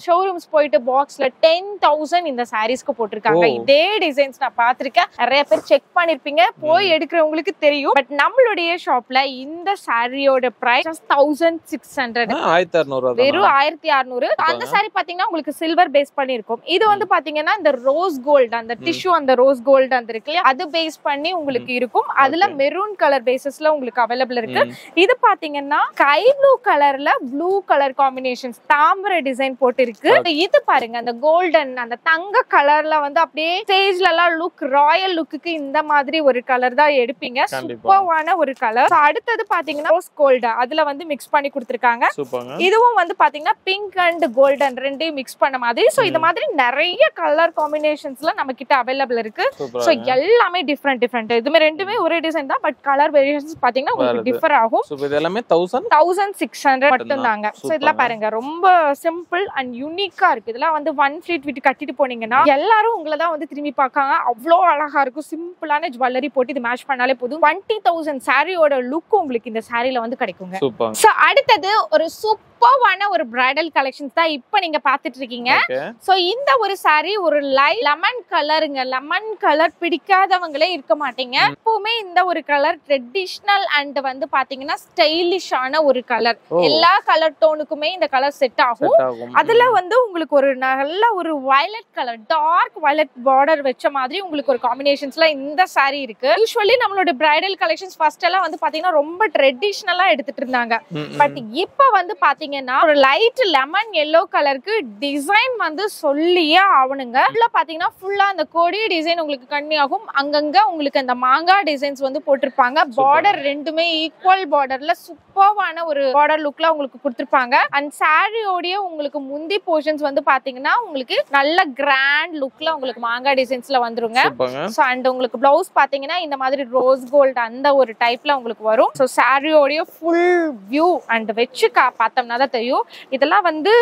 [SPEAKER 1] ஷோரூம்ஸ் போயிட்டு பாக்ஸ்ல 10,000 இந்த சாரீஸ்க்கு போட்டிருக்காங்க. இதே டிசைன்ஸ் நான் பாத்திருக்கேன். நிறைய பேர் செக் பண்ணிருப்பீங்க, போய் எடுக்கிறவங்களுக்கு தெரியும். பட் நம்மளுடைய ஷாப்ல இந்த சாரியோட பிரைஸ் 1600. வெறும் 1600. அந்த சாரி பாத்தீங்கன்னா உங்களுக்கு சில்வர் பேஸ் பண்ணிருக்கும். இது வந்து பாத்தீங்கன்னா இந்த ரோஸ் கோல்ட் அந்த டிஷ்யூ அந்த ரோஸ் கோல்ட் அந்த இருக்கு இல்லையா, அது பேஸ் பண்ணி உங்களுக்கு இருக்கும். அதுல மெரூன் கலர் பேசஸ்ல உங்களுக்கு அவைலபிள் இருக்கு. இது பாத்தீங்கன்னா ஸ்கை ப்ளூ கலர்ல ப்ளூ கலர் காம்பினேஷன்ஸ் தாமரை டிசைன் போட்டு இருக்கு. இது பாருங்க அந்த கோல்டன் அந்த தங்க கலர்ல வந்து அப்படியே ஸ்டேஜ்ல எல்லாம் லுக் ராயல் லுக்கு இந்த மாதிரி ஒரு கலர் தான் எடுப்பீங்க. சூப்பரான ஒரு கலர். அடுத்தது பாத்தீங்கன்னா ரோஸ் கோல்ட் அதுல வந்து மிக்ஸ் பண்ணி கொடுத்திருக்காங்க. இதுவும் வந்து பாத்தீங்கன்னா பிங்க் அண்ட் கோல்டன் ரெண்டையும் மிக்ஸ் பண்ண மாதிரி. சோ இந்த மாதிரி நிறைய கலர் காம்பினேஷன்ஸ்ல நம்ம கிட்ட அவைலபிள் இருக்கு. சோ எல்லாமே டிஃபரெண்ட். இதுமே ரெண்டுமே ஒரே டிசைன் தான். பட் கலர் வேரியேஷன்ஸ் பாத்தீங்கன்னா உங்களுக்கு டிஃபர் ஆகும்.
[SPEAKER 2] சோ இது எல்லாமே 1600
[SPEAKER 1] மட்டும் தாங்க. சோ இதெல்லாம் பாருங்க ரொம்ப சிம்பிள் அண்ட் யூனிக்கா இருக்கு. இதெல்லாம் வந்து ஒன் ஃபிளீட் விட்டு கட்டிட்டு போனீங்கன்னா எல்லாரும் உங்களை தான் வந்து திரும்பி பார்க்காங்க. அவ்வளோ அழகா இருக்கும். சிம்பிளான ஜுவல்லரி போட்டு இது மேட்ச் பண்ணாலே போதும். 20,000 சாரியோட லுக் உங்களுக்கு இந்த சாரில வந்து கிடைக்குங்க. சோ அடுத்தது ஒரு சூப்பரான ஒரு பிரைடல் கலெக்ஷன்ஸ் தான் இப்ப நீங்க பாத்துட்டு இருக்கீங்க. சோ இந்த ஒரு சாரி ஒரு லெமன் கலருங்க. லெமன் கலர் பிடிக்காதவங்களே இருக்க மாட்டீங்க. எப்பவுமே இந்த ஒரு கலர் ட்ரெடிஷனல் அண்ட் வந்து பாத்தீங்கன்னா ஸ்டைலிஷான ஒரு கலர். எல்லா கலர் டோனுக்குமே இந்த கலர் செட் ஆகும். அதுல வந்து உங்களுக்கு ஒரு நல்ல ஒரு violet colour dark violet border வச்ச மாதிரி உங்களுக்கு ஒரு காம்பினேஷன்ஸ்ல இந்த சாரி இருக்கு. யூசுவலி நம்மளோட பிரைடல் கலெக்ஷன்ஸ் ஃபர்ஸ்ட் எல்லாம் வந்து பாத்தீங்கன்னா ரொம்ப ட்ரெடிஷனலா எடுத்துட்டு இருந்தாங்க. பட் இப்ப வந்து பாத்தீங்கன்னா பாத்தீங்கன்னா ஒரு லைட் லெமன் எல்லோ கலருக்கு டிசைன் வந்து சொல்லியே ஆகணுங்க. உள்ள பாத்தீங்கன்னா ஃபுல்லா அந்த கொடி டிசைன் உங்களுக்கு கண்ணி ஆகும். அங்கங்க உங்களுக்கு அந்த மாங்காய் டிசைன்ஸ் வந்து போட்டிருப்பாங்க. பார்டர் ரெண்டுமே ஈக்குவல் பார்டர்ல சூப்பர்வான ஒரு பார்டர் லுக்ல உங்களுக்கு கொடுத்திருப்பாங்க. அண்ட் சாரியோடைய உங்களுக்கு முந்தி போர்ஷன்ஸ் வந்து பாத்தீங்கன்னா உங்களுக்கு நல்ல கிராண்ட் லுக்ல உங்களுக்கு மாங்காய் டிசைன்ஸ்ல வந்துருங்க. சோ அண்ட் உங்களுக்கு பிளவுஸ் பாத்தீங்கன்னா இந்த மாதிரி ரோஸ் கோல்ட் அந்த ஒரு டைப்ல உங்களுக்கு வரும். சோ சாரியோடைய ஃபுல் வியூ அண்ட் வெச்சு பார்த்தோம்னா தான் தெரியும். இதெல்லாம் வந்து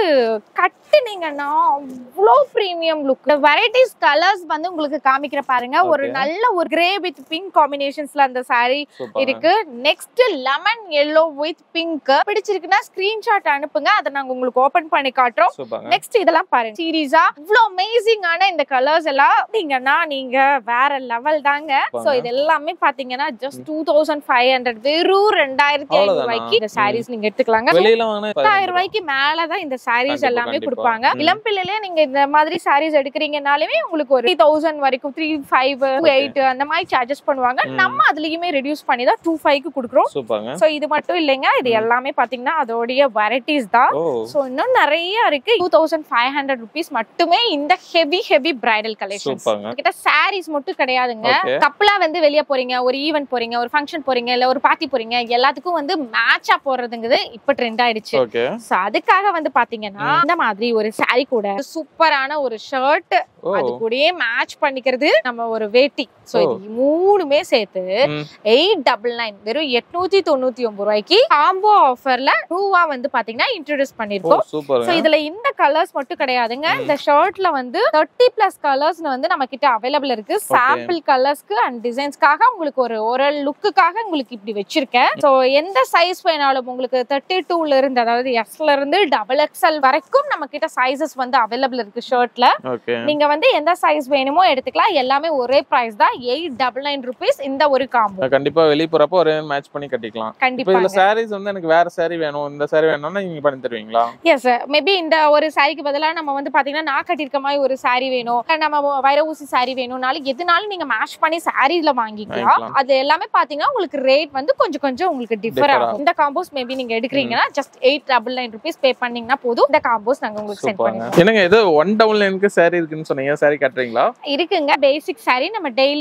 [SPEAKER 1] கட்டுனீங்கன்னா அவ்வளோ பிரீமியம் லுக். வெரைட்டிஸ் கலர்ஸ் வந்து உங்களுக்கு காமிக்கிற பாருங்க. ஒரு நல்ல ஒரு கிரே வித் பிங்க் காம்பினேஷன்ஸ்ல அந்த சாரி இருக்கு. Next lemon yellow with pink. பிடிச்சிருக்குன்னா ஸ்கிரீன்ஷாட் அனுப்புங்க, அதை நாங்க உங்களுக்கு ஓபன் பண்ணி காட்டுறோம். நெக்ஸ்ட் இதெல்லாம் பாருங்க, சீரியஸா இவ்வளோ அமேசிங்கான இந்த கலர்ஸ் எல்லாம் நீங்கன்னா நீங்க வேற லெவல் தாங்க. சோ இது எல்லாமே பாத்தீங்கன்னா ஜஸ்ட் 2500 வெறும் 2500 ரூபாய்க்கு இந்த சாரீஸ் நீங்க எடுத்துக்கலாங்க. 2000 ரூபாய்க்கு மேலதான் இந்த சாரீஸ் எல்லாமே கொடுப்பாங்க. இளம் பிள்ளையிலே நீங்க இந்த மாதிரி சாரீஸ் எடுக்கிறீங்கனாலுமே உங்களுக்கு ஒரு 3000 வரைக்கும் 3500 2800 அந்த மாதிரி சார்ஜஸ் பண்ணுவாங்க. நம்ம அதுலயுமே ரெடியூஸ் பண்ணி தான் 2500 கொடுக்குறோம். சோ இது மட்டும் இல்லைங்க, இது எல்லாமே பாத்தீங்கன்னா அதோடைய வெரைட்டிஸ் தான். சோ இன்னும் நிறைய இருக்கு. 2500 rupees மட்டுமே இந்த ஹெவி பிரைடல் கலெக்ஷன்ஸ். கிட்ட சாரீஸ் மட்டும் கிடையாதுங்க. கப்பலா வந்து வெளிய போறீங்க, ஒரு ஈவென்ட் போறீங்க, ஒரு ஃபங்க்ஷன் போறீங்க, இல்ல ஒரு பார்ட்டி போறீங்க, எல்லாத்துக்கும் வந்து மேட்சா போறதுங்கிறது இப்ப ட்ரெண்ட் ஆயிடுச்சு. சோ அதுக்காக வந்து பாத்தீங்கன்னா இந்த மாதிரி ஒரு சாரி கூட சூப்பரான ஒரு ஷர்ட் அது கூடயே மேட்ச் பண்ணிக்கிறது நம்ம ஒரு வேட்டி. சோ இது மூணுமே சேர்த்து 899 வெறும் 899 ரூபாய்க்கு காம்போ ஆஃபர்ல ரூவா வந்து பாத்தீங்கன்னா இன்ட்ரோடியூஸ் பண்ணிருக்கோம். சோ இதுல இந்த கலர்ஸ் மட்டும் கிடையாதுங்க. இந்த ஷர்ட்ல வந்து 30+ கலர்ஸ் வந்து நம்ம கிட்ட அவைலபிள் இருக்கு. சாம்பிள் கலர்ஸ்க்கு அண்ட் டிசைன்ஸ்க்காக உங்களுக்கு ஒரு லுக்குக்காக உங்களுக்கு இப்படி வச்சிருக்கேன். சோ எந்த சைஸ் வேணாலும் உங்களுக்கு 32ல இருந்து அதாவது எஸ்ல இருந்து XXL வரைக்கும் நம்ம கிட்ட சைஸஸ் வந்து அவைலபிள் இருக்கு ஷர்ட்ல. நீங்க வந்து எந்த சைஸ் வேணுமோ எடுத்துக்கலாம். எல்லாமே ஒரே பிரைஸ் தான், 899 rupees இந்த ஒரு காம்போ.
[SPEAKER 2] கண்டிப்பா வெளிய போறப்போ ஒரே மேட்ச் பண்ணி கட்டிக்கலாம்.
[SPEAKER 1] கண்டிப்பா
[SPEAKER 2] இதுல சாரீஸ் வந்து எனக்கு வேற சாரி வேணும், இந்த சாரி வேணும்னா நீங்க பண்ணி தருவீங்களா?
[SPEAKER 1] Yes sir. மேபி இந்த ஒரு சாரிக்கு பதிலா நம்ம வந்து பாத்தீங்கன்னா நான் கட்டிருக்க மாதிரி ஒரு சாரி வேணும், நம்ம வைர ஊசி சாரி வேணும்னாலும் எதுனாலும் நீங்க மேட்ச் பண்ணி சாரீல வாங்கிக்கலாம். அது எல்லாமே பாத்தீங்கன்னா உங்களுக்கு ரேட் வந்து கொஞ்சம் உங்களுக்கு டிஃபர் ஆகும். இந்த காம்போஸ் மேபி நீங்க எடுக்கிறீங்கன்னா ஜஸ்ட் 899 rupees பே பண்ணீங்கன்னா போதும். இந்த காம்போஸ் நாங்க உங்களுக்கு சென்ட் பண்ணுவோம்.
[SPEAKER 2] என்னங்க ஏதோ 199க்கு சாரி இருக்குன்னு சொன்னீங்க, சாரி கட்டறீங்களா?
[SPEAKER 1] இருக்குங்க. பேசிக் சாரி நம்ம டெய்லி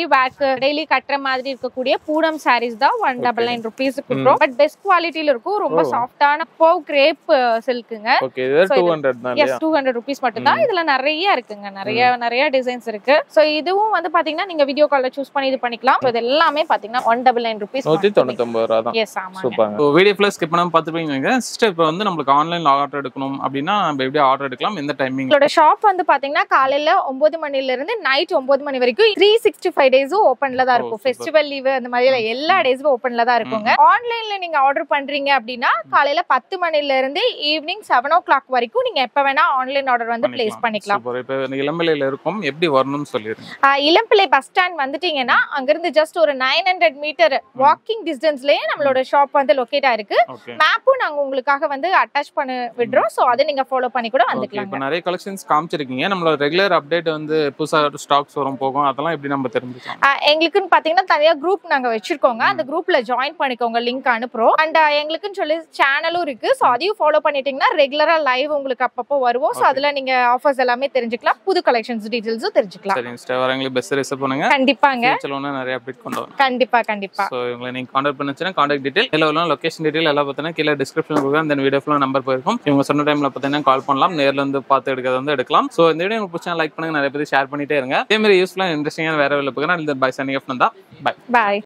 [SPEAKER 1] டெய்லி கட்டற மாதிரி இருக்கக்கூடிய பூனம் சாரீஸ் தான் 199 rupees குடுறோம். பட் பெஸ்ட் குவாலிட்டில இருக்கும். ரொம்ப சாஃப்ட்டான போ கிரேப் சில்க்குங்க.
[SPEAKER 2] ஓகே, இது 200 தான் இல்லையா?
[SPEAKER 1] 200 rupees மட்டும் தான். இதுல நிறைய இருக்குங்க. நிறைய டிசைன்ஸ் இருக்கு. சோ இதுவும் வந்து பாத்தீங்கன்னா நீங்க வீடியோ கால்ல சூஸ் பண்ணி இது பண்ணிக்கலாம். சோ இது எல்லாமே பாத்தீங்கன்னா 199 rupees
[SPEAKER 2] 199 ரூபாய் தான்.
[SPEAKER 1] எஸ் ஆமா.
[SPEAKER 2] சூப்பர்ங்க. சோ வீடியோ ஃபுல்லா ஸ்கிப் பண்ணாம பாத்துப்பீங்க. சிஸ்டர் இப்போ வந்து நமக்கு ஆன்லைன்ல ஆர்டர் எடுக்கணும் அப்படினா நம்ம எப்படி ஆர்டர் எடுக்கலாம்? எந்த டைமிங்?
[SPEAKER 1] உங்களோட ஷாப் வந்து பாத்தீங்கன்னா காலையில 9 மணில இருந்து நைட் 9 மணி வரைக்கும் 365 டேஸும் ஓபன்ல தான் இருக்கும். ஃபெஸ்டிவல் லீவ் அந்த மாதிரி எல்லா டேஸும் ஓபன்ல தான் இருக்குங்க. ஆன்லைன்ல நீங்க ஆர்டர் பண்றீங்க அப்படின்னா காலையில 10 மணில இருந்து ஈவினிங் 7 o'clock வரைக்கும் நீங்க எப்ப வேணா ஆன்லைன் ஆர்டர் வந்து பிளேஸ் பண்ணிக்கலாம்.
[SPEAKER 2] இப்போ இளம்பிள்ளையில இருக்கும், எப்படி வரணும்னு சொல்லிருங்க.
[SPEAKER 1] இளம்பிள்ளை பஸ் ஸ்டாண்ட் வந்துட்டீங்கன்னா அங்க இருந்து ஜஸ்ட் ஒரு 900 மீட்டர் வாக்கிங் டிஸ்டன்ஸ்லயே நம்மளோட ஷாப் வந்து லொகேட் ஆயிருக்கு. மேப்பும் நாங்க உங்களுக்காக வந்து அட்டாச் பண்ணி விடுறோம். சோ அதை நீங்க ஃபாலோ பண்ணி கூட வந்துக்கலாம்.
[SPEAKER 2] இப்போ நிறைய கலெக்ஷன்ஸ் காமிச்சிருக்கீங்க. நம்மளோட ரெகுலர் அப்டேட் வந்து புதுசா ஸ்டாக்ஸ் வரும் போகும், அதெல்லாம் எப்படி நம்ம தெரிஞ்சுக்கலாம்?
[SPEAKER 1] எங்களுக்குன்னு பாத்தீங்கன்னா தனியா குரூப் நாங்க வச்சிருக்கோங்க. அந்த குரூப்ல ஜாயின் பண்ணிக்கோங்க, லிங்க் அனுப்புறோம். அண்ட் எங்களுக்குன்னு சொல்லி சேனலும் இருக்கு. சோ அதையும் ஃபாலோ பண்ணிட்டீங்கன்னா ரெகுலரா லைவ் உங்களுக்கு அப்பப்போ வருவோம். சோ அதுல நீங்க ஆஃபர்ஸ் எல்லாமே தெரிஞ்சுக்கலாம், புது கலெக்ஷன்ஸ் டீடைல்ஸும் தெரிஞ்சுக்கலாம்.
[SPEAKER 2] சரி, இன்ஸ்டா வரவங்களுக்கு பெஸ்ட் ரிசீவ் பண்ணுங்க.
[SPEAKER 1] கண்டிப்பாங்க.
[SPEAKER 2] செலவுனா நிறைய அப்டேட் கொண்டு வரோம்.
[SPEAKER 1] கண்டிப்பா.
[SPEAKER 2] சோ இவங்களை நீங்க கான்டாக்ட் பண்ணுச்சுனா கான்டாக்ட் டீடைல் எல்லா லொகேஷன் டீடைல் எல்லாம் பார்த்தீங்கன்னா கீழ டிஸ்கிரிப்ஷன்ல கொடுங்க. அந்த வீடியோ ஃபுல்லா நம்பர் போயிருக்கும். இவங்க சொன்ன டைம்ல பார்த்தீங்கன்னா கால் பண்ணலாம், நேர்ல வந்து பார்த்து எடுக்கிறது வந்து எடுக்கலாம். சோ இந்த வீடியோ உங்களுக்கு பிடிச்சா லைக் பண்ணுங்க, நிறைய பேர் ஷேர் பண்ணிட்டே இருங்க. இதே மாதிரி யூஸ்ஃபுல்லா இன்ட்ரெஸ்டிங்கான வேற வீடியோல பார்க்கறேன். Bye signing off Nanda. By.